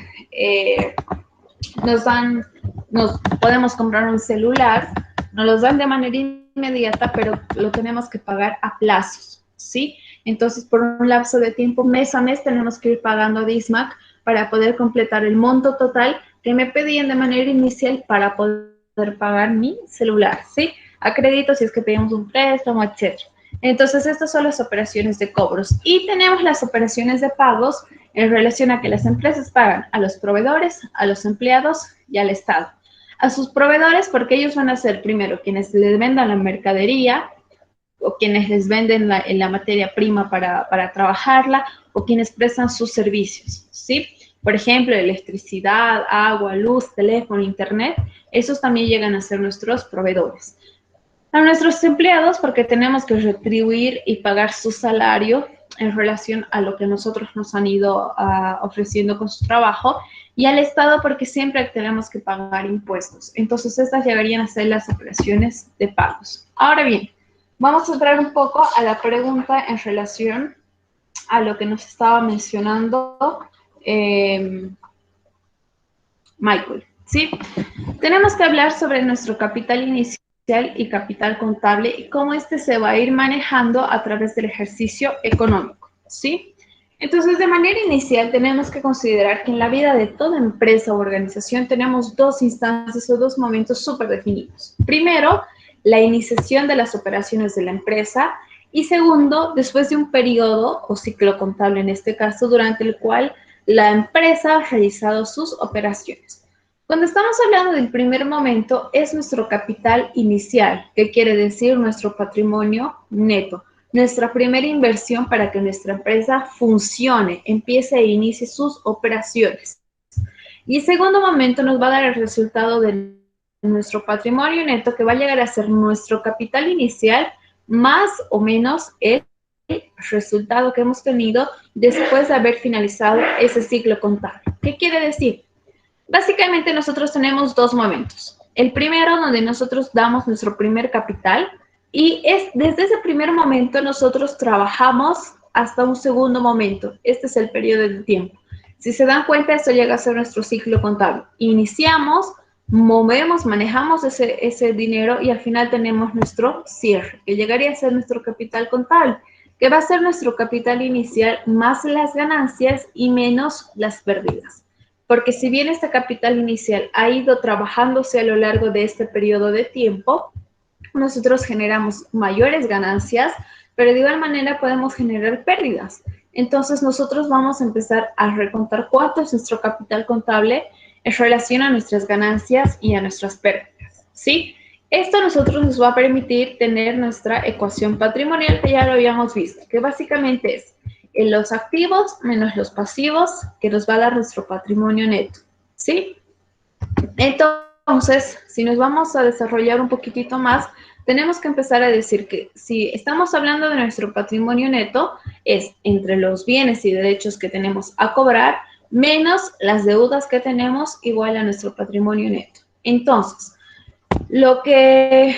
nos podemos comprar un celular, nos los dan de manera inmediata, pero lo tenemos que pagar a plazos, ¿sí? Entonces, por un lapso de tiempo, mes a mes, tenemos que ir pagando a Dismac para poder completar el monto total que me pedían de manera inicial para poder pagar mi celular, ¿sí? A crédito si es que pedimos un préstamo, etc. Entonces, estas son las operaciones de cobros. Y tenemos las operaciones de pagos en relación a que las empresas pagan a los proveedores, a los empleados y al Estado. A sus proveedores porque ellos van a ser primero quienes les vendan la mercadería o quienes les venden la materia prima para trabajarla o quienes prestan sus servicios, ¿sí? Por ejemplo, electricidad, agua, luz, teléfono, internet, esos también llegan a ser nuestros proveedores. A nuestros empleados porque tenemos que retribuir y pagar su salario en relación a lo que nosotros nos han ido ofreciendo con su trabajo, y al Estado porque siempre tenemos que pagar impuestos. Entonces, estas llegarían a ser las operaciones de pagos. Ahora bien, vamos a entrar un poco a la pregunta en relación a lo que nos estaba mencionando Michael, ¿sí? Tenemos que hablar sobre nuestro capital inicial y capital contable y cómo este se va a ir manejando a través del ejercicio económico, ¿sí? Entonces, de manera inicial, tenemos que considerar que en la vida de toda empresa o organización tenemos dos instancias o dos momentos súper definidos. Primero, la iniciación de las operaciones de la empresa y segundo, después de un periodo o ciclo contable en este caso, durante el cual la empresa ha realizado sus operaciones. Cuando estamos hablando del primer momento, es nuestro capital inicial, que quiere decir nuestro patrimonio neto, nuestra primera inversión para que nuestra empresa funcione, empiece e inicie sus operaciones. Y el segundo momento nos va a dar el resultado de nuestro patrimonio neto, que va a llegar a ser nuestro capital inicial más o menos el resultado que hemos tenido después de haber finalizado ese ciclo contable. ¿Qué quiere decir? Básicamente nosotros tenemos dos momentos. El primero, donde nosotros damos nuestro primer capital, y es desde ese primer momento nosotros trabajamos hasta un segundo momento. Este es el periodo de tiempo. Si se dan cuenta, esto llega a ser nuestro ciclo contable. Iniciamos, movemos, manejamos ese dinero y al final tenemos nuestro cierre, que llegaría a ser nuestro capital contable, que va a ser nuestro capital inicial más las ganancias y menos las pérdidas. Porque si bien este capital inicial ha ido trabajándose a lo largo de este periodo de tiempo, nosotros generamos mayores ganancias, pero de igual manera podemos generar pérdidas. Entonces nosotros vamos a empezar a recontar cuánto es nuestro capital contable en relación a nuestras ganancias y a nuestras pérdidas, ¿sí? Esto a nosotros nos va a permitir tener nuestra ecuación patrimonial, que ya lo habíamos visto, que básicamente es los activos menos los pasivos, que nos va a dar nuestro patrimonio neto, ¿sí? Entonces, si nos vamos a desarrollar un poquitito más, tenemos que empezar a decir que si estamos hablando de nuestro patrimonio neto, es entre los bienes y derechos que tenemos a cobrar, menos las deudas que tenemos, igual a nuestro patrimonio neto. Entonces, lo que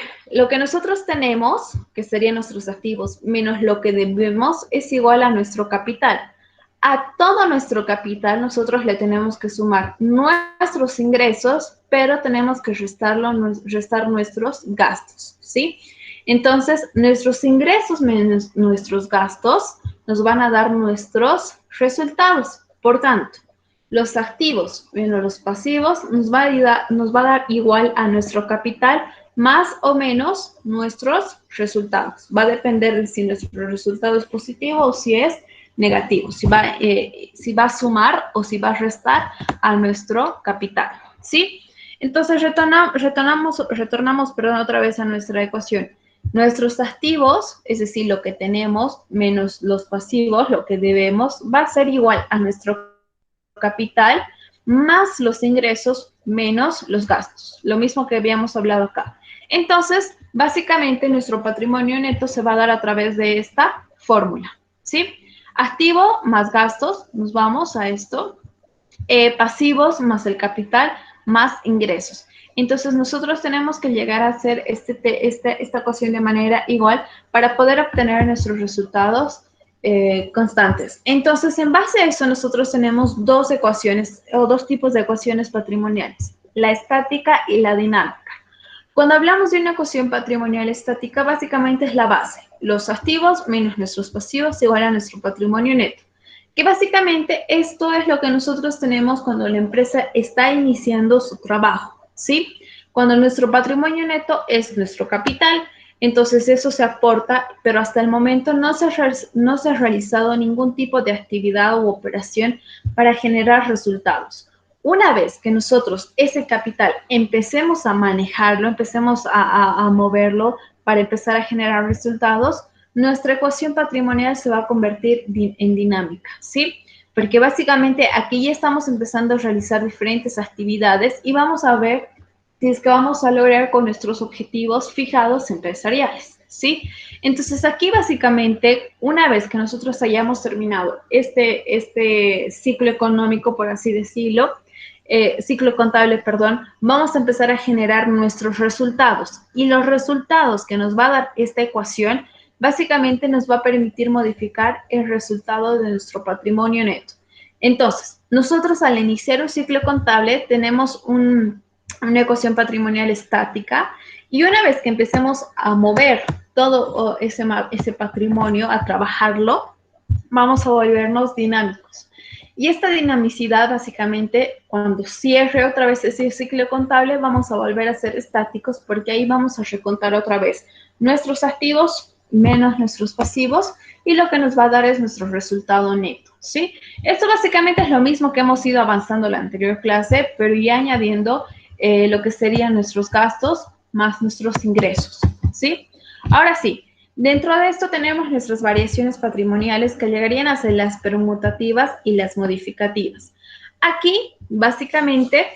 nosotros tenemos, que serían nuestros activos, menos lo que debemos, es igual a nuestro capital. A todo nuestro capital nosotros le tenemos que sumar nuestros ingresos, pero tenemos que restar nuestros gastos, ¿sí? Entonces, nuestros ingresos menos nuestros gastos nos van a dar nuestros resultados. Por tanto, los activos menos los pasivos nos va a dar igual a nuestro capital más o menos nuestros resultados. Va a depender de si nuestro resultado es positivo o si es negativo, si va a sumar o si va a restar a nuestro capital, ¿sí? Entonces retornamos otra vez a nuestra ecuación. Nuestros activos, es decir, lo que tenemos menos los pasivos, lo que debemos, va a ser igual a nuestro capital más los ingresos menos los gastos, lo mismo que habíamos hablado acá. Entonces, básicamente nuestro patrimonio neto se va a dar a través de esta fórmula, ¿sí? Activo más gastos, nos vamos a esto, pasivos más el capital más ingresos. Entonces nosotros tenemos que llegar a hacer esta ecuación de manera igual para poder obtener nuestros resultados constantes. Entonces, en base a eso, nosotros tenemos dos ecuaciones o dos tipos de ecuaciones patrimoniales, la estática y la dinámica. Cuando hablamos de una ecuación patrimonial estática, básicamente es la base, los activos menos nuestros pasivos igual a nuestro patrimonio neto. Que básicamente esto es lo que nosotros tenemos cuando la empresa está iniciando su trabajo, ¿sí? Cuando nuestro patrimonio neto es nuestro capital, entonces eso se aporta, pero hasta el momento no se ha realizado ningún tipo de actividad u operación para generar resultados. Una vez que nosotros ese capital empecemos a manejarlo, empecemos a moverlo para empezar a generar resultados, nuestra ecuación patrimonial se va a convertir en dinámica, ¿sí? Porque básicamente aquí ya estamos empezando a realizar diferentes actividades y vamos a ver si es que vamos a lograr con nuestros objetivos fijados empresariales, ¿sí? Entonces aquí básicamente, una vez que nosotros hayamos terminado este ciclo económico, por así decirlo, ciclo contable, perdón, vamos a empezar a generar nuestros resultados. Y los resultados que nos va a dar esta ecuación básicamente nos va a permitir modificar el resultado de nuestro patrimonio neto. Entonces, nosotros al iniciar un ciclo contable tenemos una ecuación patrimonial estática y una vez que empecemos a mover todo ese patrimonio, a trabajarlo, vamos a volvernos dinámicos. Y esta dinamicidad, básicamente, cuando cierre otra vez ese ciclo contable, vamos a volver a ser estáticos porque ahí vamos a recontar otra vez nuestros activos menos nuestros pasivos y lo que nos va a dar es nuestro resultado neto, ¿sí? Esto básicamente es lo mismo que hemos ido avanzando en la anterior clase, pero ya añadiendo lo que serían nuestros gastos más nuestros ingresos, ¿sí? Ahora sí, dentro de esto tenemos nuestras variaciones patrimoniales que llegarían a ser las permutativas y las modificativas. Aquí, básicamente,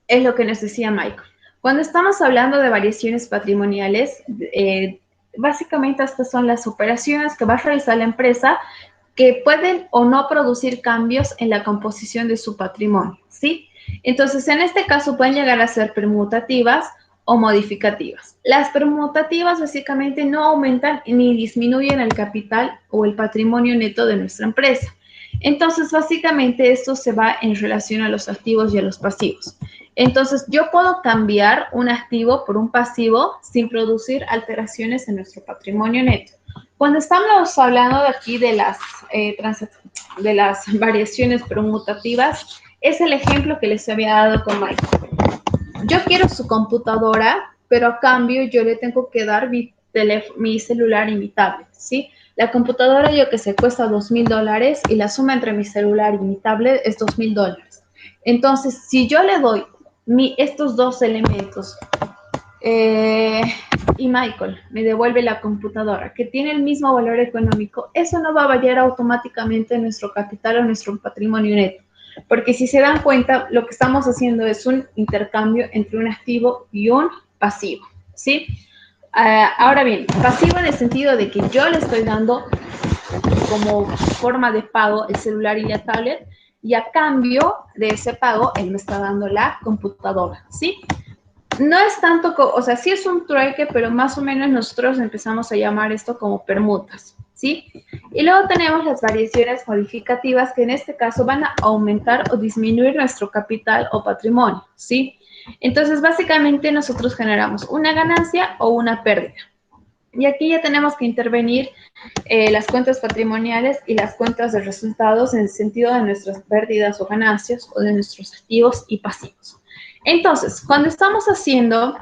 es lo que nos decía Michael. Cuando estamos hablando de variaciones patrimoniales, básicamente estas son las operaciones que va a realizar la empresa que pueden o no producir cambios en la composición de su patrimonio, ¿sí? Entonces, en este caso pueden llegar a ser permutativas o modificativas. Las permutativas básicamente no aumentan ni disminuyen el capital o el patrimonio neto de nuestra empresa. Entonces, básicamente esto se va en relación a los activos y a los pasivos. Entonces, yo puedo cambiar un activo por un pasivo sin producir alteraciones en nuestro patrimonio neto. Cuando estamos hablando de aquí de las variaciones permutativas, es el ejemplo que les había dado con Michael. Yo quiero su computadora, pero a cambio yo le tengo que dar mi celular y mi tablet, ¿sí? La computadora, yo que sé, cuesta $2,000 y la suma entre mi celular y mi tablet es $2,000. Entonces, si yo le doy estos dos elementos y Michael me devuelve la computadora que tiene el mismo valor económico, eso no va a variar automáticamente nuestro capital o nuestro patrimonio neto. Porque si se dan cuenta, lo que estamos haciendo es un intercambio entre un activo y un pasivo, ¿sí? Ahora bien, pasivo en el sentido de que yo le estoy dando como forma de pago el celular y la tablet, y a cambio de ese pago, él me está dando la computadora, ¿sí? No es tanto, o sea, sí es un trueque, pero más o menos nosotros empezamos a llamar esto como permutas, ¿sí? Y luego tenemos las variaciones modificativas que en este caso van a aumentar o disminuir nuestro capital o patrimonio, ¿sí? Entonces, básicamente nosotros generamos una ganancia o una pérdida. Y aquí ya tenemos que intervenir las cuentas patrimoniales y las cuentas de resultados en el sentido de nuestras pérdidas o ganancias o de nuestros activos y pasivos. Entonces, cuando estamos haciendo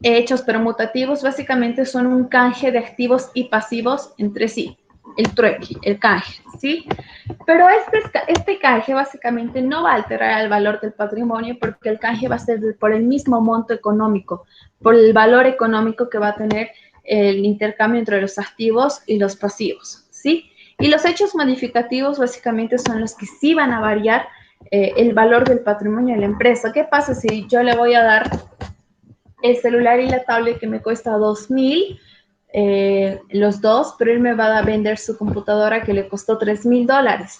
hechos permutativos, básicamente son un canje de activos y pasivos entre sí, el trueque, el canje, ¿sí? Pero este canje básicamente no va a alterar el valor del patrimonio porque el canje va a ser por el mismo monto económico, por el valor económico que va a tener el intercambio entre los activos y los pasivos, ¿sí? Y los hechos modificativos básicamente son los que sí van a variar el valor del patrimonio de la empresa. ¿Qué pasa si yo le voy a dar el celular y la tablet que me cuesta $2,000, los dos, pero él me va a vender su computadora que le costó $3,000,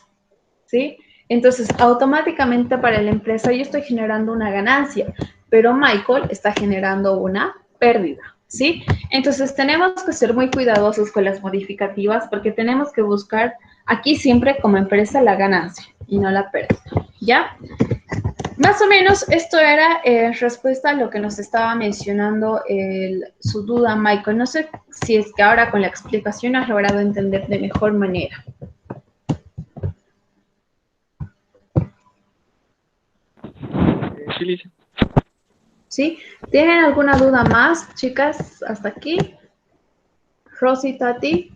¿sí? Entonces, automáticamente para la empresa yo estoy generando una ganancia, pero Michael está generando una pérdida, ¿sí? Entonces, tenemos que ser muy cuidadosos con las modificativas porque tenemos que buscar aquí siempre como empresa la ganancia y no la pérdida, ¿ya? Más o menos esto era respuesta a lo que nos estaba mencionando su duda, Michael. No sé si es que ahora con la explicación has logrado entender de mejor manera. Sí, Licia. ¿Sí? ¿Tienen alguna duda más, chicas, hasta aquí? Rosy, Tati.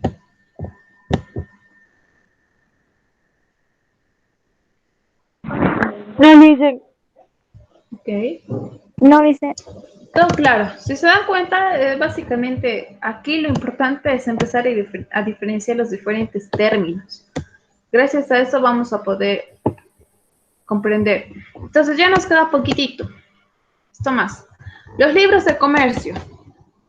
No dice, Ok. no dice, Todo claro. Si se dan cuenta, básicamente aquí lo importante es empezar a diferenciar los diferentes términos. Gracias a eso vamos a poder comprender. Entonces ya nos queda poquitito. Esto más. Los libros de comercio.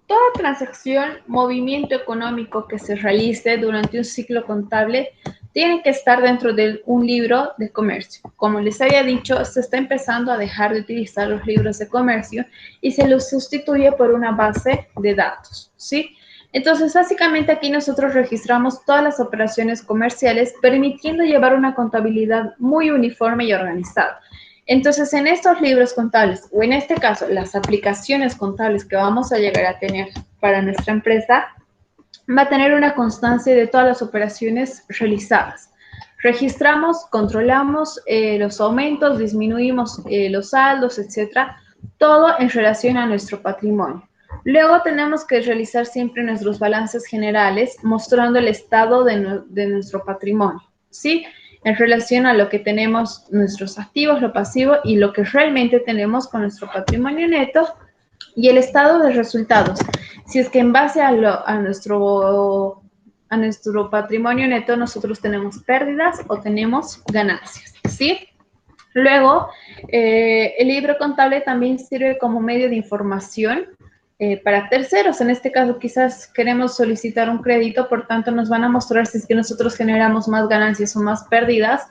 Toda transacción, movimiento económico que se realice durante un ciclo contable tiene que estar dentro de un libro de comercio. Como les había dicho, se está empezando a dejar de utilizar los libros de comercio y se los sustituye por una base de datos, ¿sí? Entonces, básicamente aquí nosotros registramos todas las operaciones comerciales, permitiendo llevar una contabilidad muy uniforme y organizada. Entonces, en estos libros contables, o en este caso, las aplicaciones contables que vamos a llegar a tener para nuestra empresa, va a tener una constancia de todas las operaciones realizadas. Registramos, controlamos los aumentos, disminuimos los saldos, etcétera, todo en relación a nuestro patrimonio. Luego tenemos que realizar siempre nuestros balances generales mostrando el estado de nuestro patrimonio, ¿sí? En relación a lo que tenemos, nuestros activos, lo pasivo y lo que realmente tenemos con nuestro patrimonio neto y el estado de resultados. Si es que en base a nuestro patrimonio neto nosotros tenemos pérdidas o tenemos ganancias, ¿sí? Luego, el libro contable también sirve como medio de información para terceros. En este caso, quizás queremos solicitar un crédito, por tanto, nos van a mostrar si es que nosotros generamos más ganancias o más pérdidas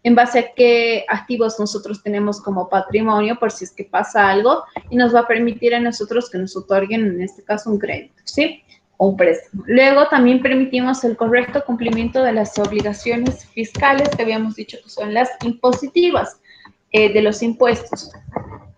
en base a qué activos nosotros tenemos como patrimonio, por si es que pasa algo, y nos va a permitir a nosotros que nos otorguen, en este caso, un crédito, ¿sí? O un préstamo. Luego, también permitimos el correcto cumplimiento de las obligaciones fiscales que habíamos dicho que son las impositivas de los impuestos.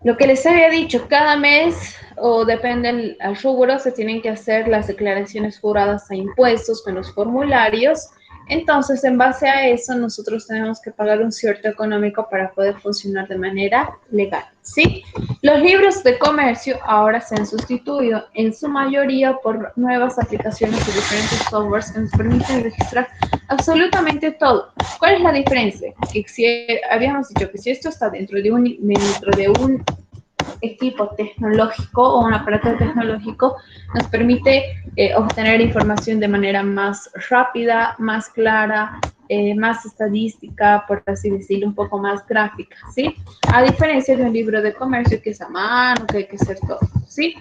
Lo que les había dicho, cada mes o depende al rubro, se tienen que hacer las declaraciones juradas a impuestos con los formularios. Entonces, en base a eso, nosotros tenemos que pagar un cierto económico para poder funcionar de manera legal, ¿sí? Los libros de comercio ahora se han sustituido en su mayoría por nuevas aplicaciones y diferentes softwares que nos permiten registrar absolutamente todo. ¿Cuál es la diferencia? Que si habíamos dicho que si esto está dentro de un equipo tecnológico o un aparato tecnológico, nos permite obtener información de manera más rápida, más clara, más estadística, por así decirlo, un poco más gráfica, ¿sí? A diferencia de un libro de comercio que es a mano, que hay que hacer todo, ¿sí?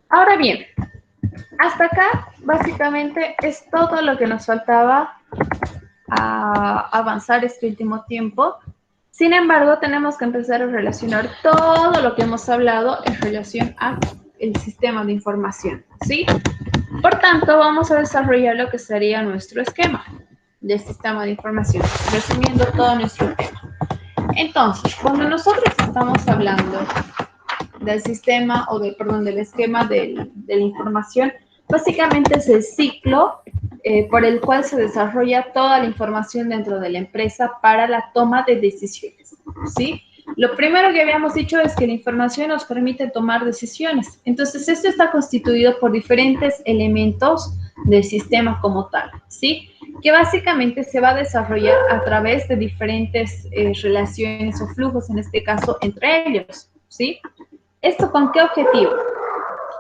Ahora bien, hasta acá básicamente es todo lo que nos faltaba a avanzar este último tiempo. Sin embargo, tenemos que empezar a relacionar todo lo que hemos hablado en relación al sistema de información, ¿sí? Por tanto, vamos a desarrollar lo que sería nuestro esquema del sistema de información, resumiendo todo nuestro tema. Entonces, cuando nosotros estamos hablando del sistema o del esquema de la información, básicamente es el ciclo por el cual se desarrolla toda la información dentro de la empresa para la toma de decisiones, ¿sí? Lo primero que habíamos dicho es que la información nos permite tomar decisiones. Entonces, esto está constituido por diferentes elementos del sistema como tal, ¿sí? Que básicamente se va a desarrollar a través de diferentes relaciones o flujos, en este caso, entre ellos, ¿sí? ¿Esto con qué objetivo?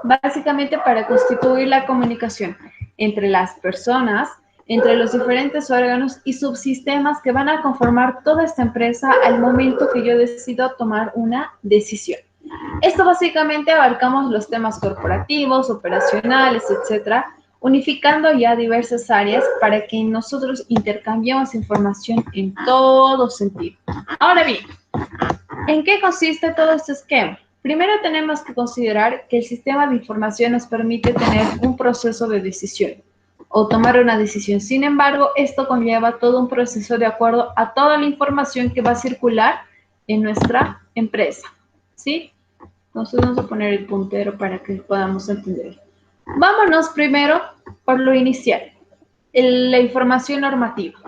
Básicamente para constituir la comunicación entre las personas, entre los diferentes órganos y subsistemas que van a conformar toda esta empresa al momento que yo decido tomar una decisión. Esto básicamente abarcamos los temas corporativos, operacionales, etcétera, unificando ya diversas áreas para que nosotros intercambiemos información en todo sentido. Ahora bien, ¿en qué consiste todo este esquema? Primero tenemos que considerar que el sistema de información nos permite tener un proceso de decisión o tomar una decisión. Sin embargo, esto conlleva todo un proceso de acuerdo a toda la información que va a circular en nuestra empresa, ¿sí? Entonces vamos a poner el puntero para que podamos entender. Vámonos primero por lo inicial, la información normativa.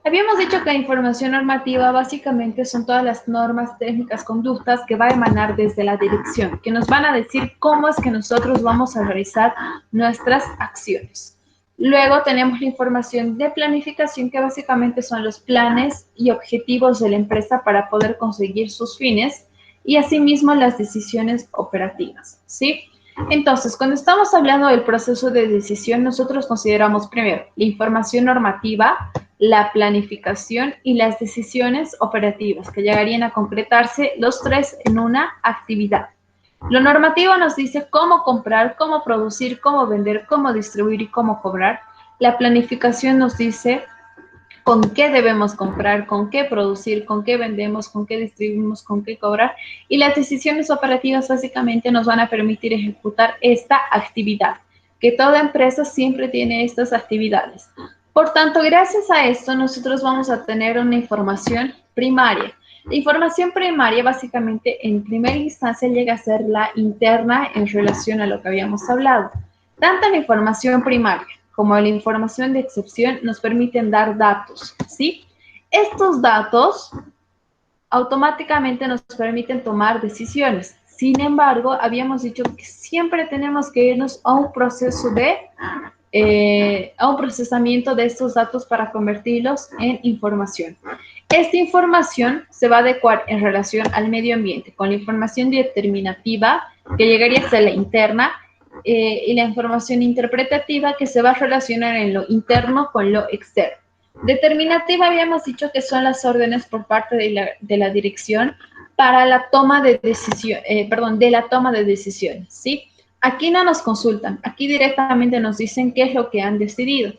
Habíamos dicho que la información normativa básicamente son todas las normas, técnicas, conductas que va a emanar desde la dirección, que nos van a decir cómo es que nosotros vamos a realizar nuestras acciones. Luego tenemos la información de planificación, que básicamente son los planes y objetivos de la empresa para poder conseguir sus fines y asimismo las decisiones operativas, ¿sí? Entonces, cuando estamos hablando del proceso de decisión, nosotros consideramos primero la información normativa, la planificación y las decisiones operativas, que llegarían a concretarse los tres en una actividad. Lo normativo nos dice cómo comprar, cómo producir, cómo vender, cómo distribuir y cómo cobrar. La planificación nos dice con qué debemos comprar, con qué producir, con qué vendemos, con qué distribuimos, con qué cobrar. Y las decisiones operativas básicamente nos van a permitir ejecutar esta actividad, que toda empresa siempre tiene estas actividades. Por tanto, gracias a esto, nosotros vamos a tener una información primaria. La información primaria básicamente en primera instancia llega a ser la interna en relación a lo que habíamos hablado. Tanto la información primaria como la información de excepción nos permiten dar datos, ¿sí? Estos datos automáticamente nos permiten tomar decisiones. Sin embargo, habíamos dicho que siempre tenemos que irnos a un proceso a un procesamiento de estos datos para convertirlos en información. Esta información se va a adecuar en relación al medio ambiente, con la información determinativa, que llegaría a ser la interna, y la información interpretativa, que se va a relacionar en lo interno con lo externo. Determinativa habíamos dicho que son las órdenes por parte de la dirección para la toma de decisión, de la toma de decisiones, ¿sí? Aquí no nos consultan, aquí directamente nos dicen qué es lo que han decidido.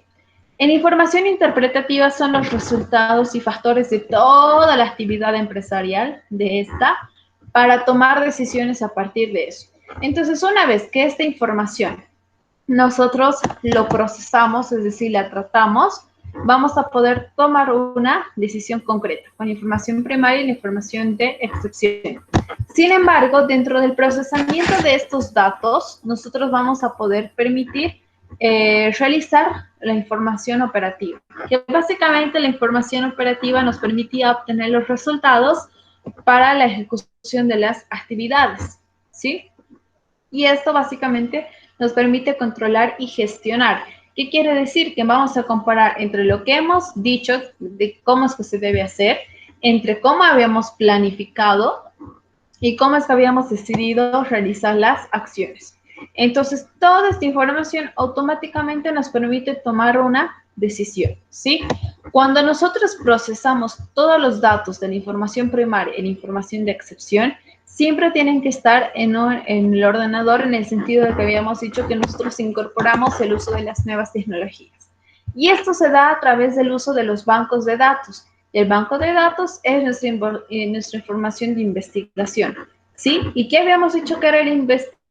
En información interpretativa son los resultados y factores de toda la actividad empresarial de esta para tomar decisiones a partir de eso. Entonces, una vez que esta información nosotros lo procesamos, es decir, la tratamos, vamos a poder tomar una decisión concreta con información primaria y la información de excepción. Sin embargo, dentro del procesamiento de estos datos, nosotros vamos a poder permitir realizar la información operativa, que básicamente la información operativa nos permitía obtener los resultados para la ejecución de las actividades, ¿sí? Y esto básicamente nos permite controlar y gestionar. ¿Qué quiere decir? Que vamos a comparar entre lo que hemos dicho de cómo es que se debe hacer, entre cómo habíamos planificado y cómo es que habíamos decidido realizar las acciones. Entonces, toda esta información automáticamente nos permite tomar una decisión, ¿sí? Cuando nosotros procesamos todos los datos de la información primaria y la información de excepción, siempre tienen que estar en el ordenador, en el sentido de que habíamos dicho que nosotros incorporamos el uso de las nuevas tecnologías. Y esto se da a través del uso de los bancos de datos. El banco de datos es nuestra información de investigación, ¿sí? ¿Y qué habíamos dicho que era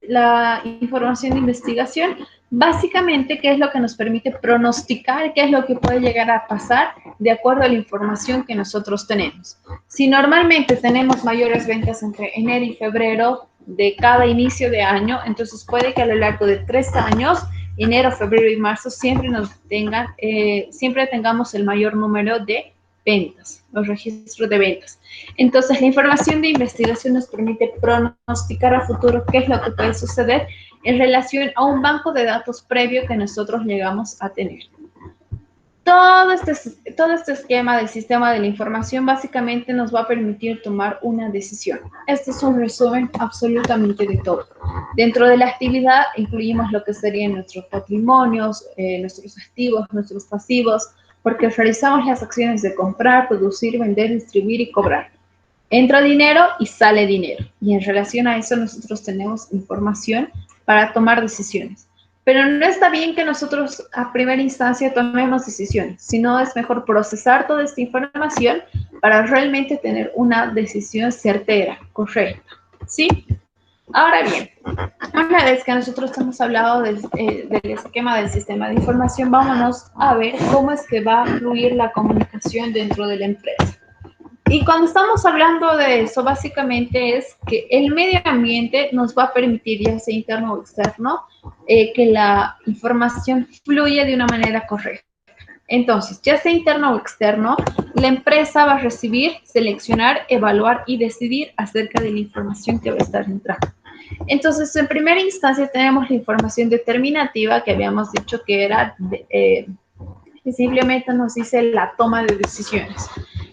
la información de investigación? Básicamente, ¿qué es lo que nos permite pronosticar qué es lo que puede llegar a pasar de acuerdo a la información que nosotros tenemos? Si normalmente tenemos mayores ventas entre enero y febrero de cada inicio de año, entonces puede que a lo largo de 3 años, enero, febrero y marzo, siempre tengamos el mayor número de ventas, los registros de ventas. Entonces, la información de investigación nos permite pronosticar a futuro qué es lo que puede suceder en relación a un banco de datos previo que nosotros llegamos a tener. Todo este esquema del sistema de la información básicamente nos va a permitir tomar una decisión. Este es un resumen absolutamente de todo. Dentro de la actividad incluimos lo que serían nuestros patrimonios, nuestros activos, nuestros pasivos, porque realizamos las acciones de comprar, producir, vender, distribuir y cobrar. Entra dinero y sale dinero. Y en relación a eso nosotros tenemos información para tomar decisiones. Pero no está bien que nosotros a primera instancia tomemos decisiones, sino es mejor procesar toda esta información para realmente tener una decisión certera, correcta, ¿sí? Ahora bien, una vez que nosotros hemos hablado del esquema del sistema de información, vámonos a ver cómo es que va a fluir la comunicación dentro de la empresa. Y cuando estamos hablando de eso, básicamente es que el medio ambiente nos va a permitir, ya sea interno o externo, que la información fluya de una manera correcta. Entonces, ya sea interno o externo, la empresa va a recibir, seleccionar, evaluar y decidir acerca de la información que va a estar entrando. Entonces, en primera instancia tenemos la información determinativa, que habíamos dicho que era que simplemente nos dice la toma de decisiones.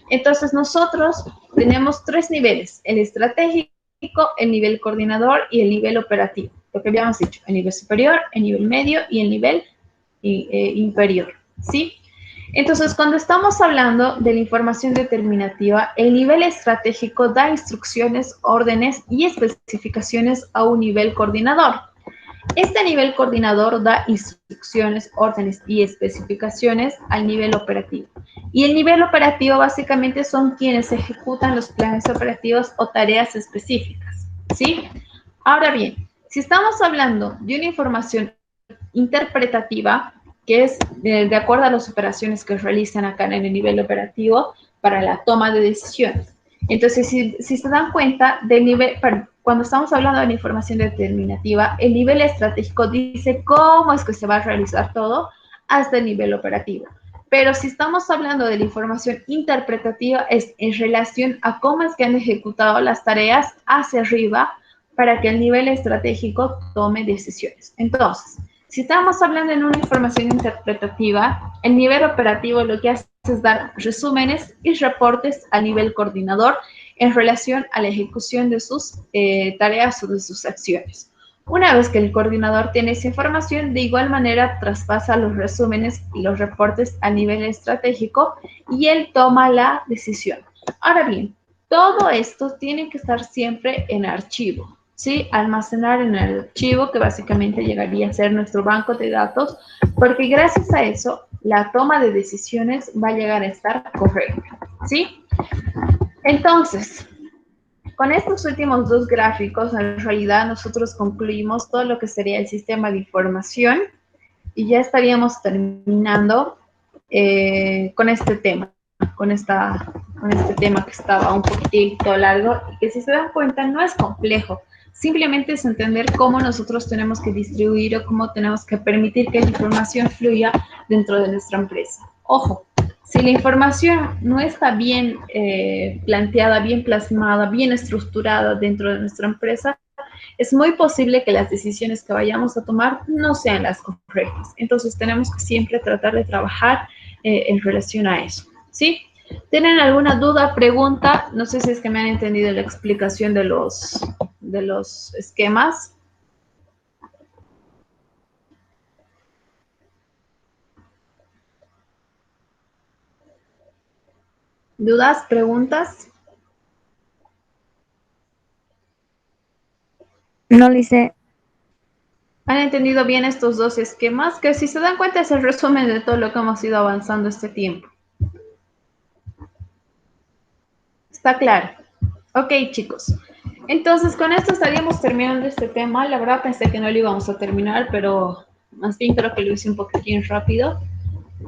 Entonces, nosotros tenemos 3 niveles: el estratégico, el nivel coordinador y el nivel operativo. Lo que habíamos dicho, el nivel superior, el nivel medio y el nivel inferior, ¿sí? Entonces, cuando estamos hablando de la información determinativa, el nivel estratégico da instrucciones, órdenes y especificaciones a un nivel coordinador. Este nivel coordinador da instrucciones, órdenes y especificaciones al nivel operativo. Y el nivel operativo básicamente son quienes ejecutan los planes operativos o tareas específicas, ¿sí? Ahora bien, si estamos hablando de una información interpretativa, que es de acuerdo a las operaciones que realizan acá en el nivel operativo para la toma de decisiones. Entonces, si se dan cuenta, cuando estamos hablando de la información determinativa, el nivel estratégico dice cómo es que se va a realizar todo hasta el nivel operativo. Pero si estamos hablando de la información interpretativa, es en relación a cómo es que han ejecutado las tareas hacia arriba para que el nivel estratégico tome decisiones. Entonces, si estamos hablando en una información interpretativa, el nivel operativo lo que hace es dar resúmenes y reportes a nivel coordinador en relación a la ejecución de sus tareas o de sus acciones. Una vez que el coordinador tiene esa información, de igual manera traspasa los resúmenes y los reportes a nivel estratégico y él toma la decisión. Ahora bien, todo esto tiene que estar siempre en archivo, ¿sí? Almacenar en el archivo, que básicamente llegaría a ser nuestro banco de datos, porque gracias a eso la toma de decisiones va a llegar a estar correcta, ¿sí? Entonces, con estos últimos dos gráficos, en realidad nosotros concluimos todo lo que sería el sistema de información y ya estaríamos terminando con este tema, con este tema que estaba un poquitito largo y que si se dan cuenta no es complejo, simplemente es entender cómo nosotros tenemos que distribuir o cómo tenemos que permitir que la información fluya dentro de nuestra empresa. Ojo, si la información no está bien planteada, bien plasmada, bien estructurada dentro de nuestra empresa, es muy posible que las decisiones que vayamos a tomar no sean las correctas. Entonces tenemos que siempre tratar de trabajar en relación a eso, ¿sí? ¿Tienen alguna duda, pregunta? No sé si es que me han entendido la explicación de los esquemas. ¿Dudas, preguntas? No, Lice. ¿Han entendido bien estos dos esquemas? Que si se dan cuenta es el resumen de todo lo que hemos ido avanzando este tiempo. ¿Está claro? Ok, chicos. Entonces, con esto estaríamos terminando este tema. La verdad pensé que no lo íbamos a terminar, pero más bien creo que lo hice un poquitín rápido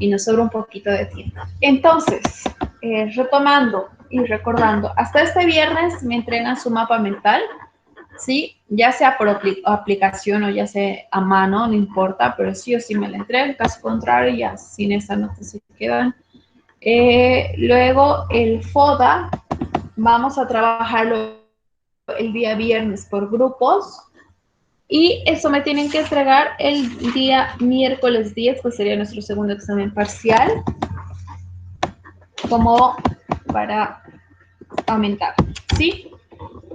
y nos sobra un poquito de tiempo. Entonces, retomando y recordando, hasta este viernes me entregan su mapa mental, ¿sí? Ya sea por aplicación o ya sea a mano, no importa, pero sí o sí me la entregan. Caso contrario, ya sin esa nota se quedan. Luego, el FODA, vamos a trabajarlo el día viernes por grupos y eso me tienen que entregar el día miércoles 10, pues sería nuestro segundo examen parcial, como para aumentar, ¿sí?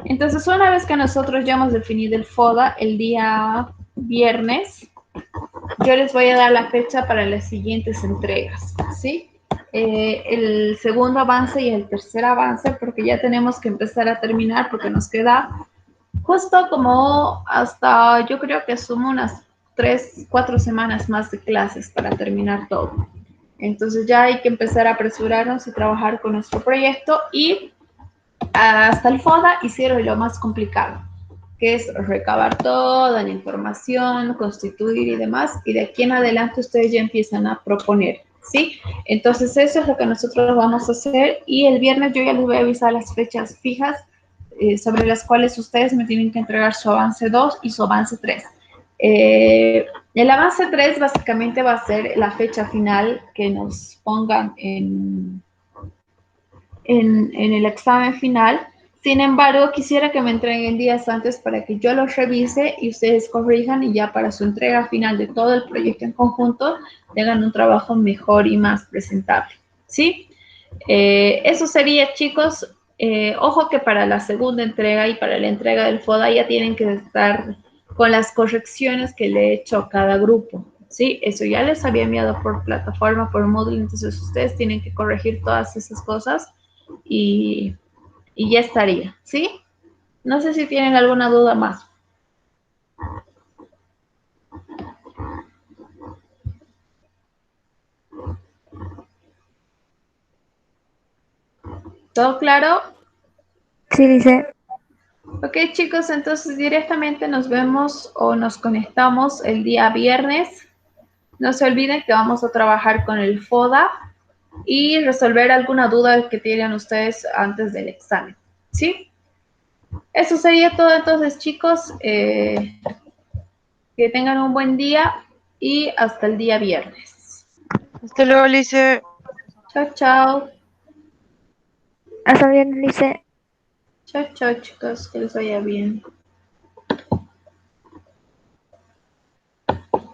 Entonces, una vez que nosotros ya hemos definido el FODA el día viernes, yo les voy a dar la fecha para las siguientes entregas, ¿sí? El segundo avance y el tercer avance, porque ya tenemos que empezar a terminar, porque nos queda justo como hasta, yo creo que sumo unas 3, 4 semanas más de clases para terminar todo. Entonces ya hay que empezar a apresurarnos y trabajar con nuestro proyecto y hasta el FODA hicieron lo más complicado, que es recabar toda la información, constituir y demás, y de aquí en adelante ustedes ya empiezan a proponer, ¿sí? Entonces eso es lo que nosotros vamos a hacer y el viernes yo ya les voy a avisar las fechas fijas sobre las cuales ustedes me tienen que entregar su avance 2 y su avance 3. El avance 3 básicamente va a ser la fecha final que nos pongan en el examen final. Sin embargo, quisiera que me entreguen días antes para que yo los revise y ustedes corrijan y ya para su entrega final de todo el proyecto en conjunto tengan un trabajo mejor y más presentable, ¿sí? Eso sería, chicos. Ojo que para la segunda entrega y para la entrega del FODA ya tienen que estar con las correcciones que le he hecho a cada grupo, ¿sí? Eso ya les había enviado por plataforma, por Moodle, entonces ustedes tienen que corregir todas esas cosas y, y ya estaría, ¿sí? No sé si tienen alguna duda más. ¿Todo claro? Sí, Lice. Ok, chicos, entonces directamente nos vemos o nos conectamos el día viernes. No se olviden que vamos a trabajar con el FODA y resolver alguna duda que tengan ustedes antes del examen, ¿sí? Eso sería todo entonces, chicos. Que tengan un buen día y hasta el día viernes. Hasta luego, Lice. Chao, chao. Hasta bien, Lice. Chao, chao, chicos. Que les vaya bien.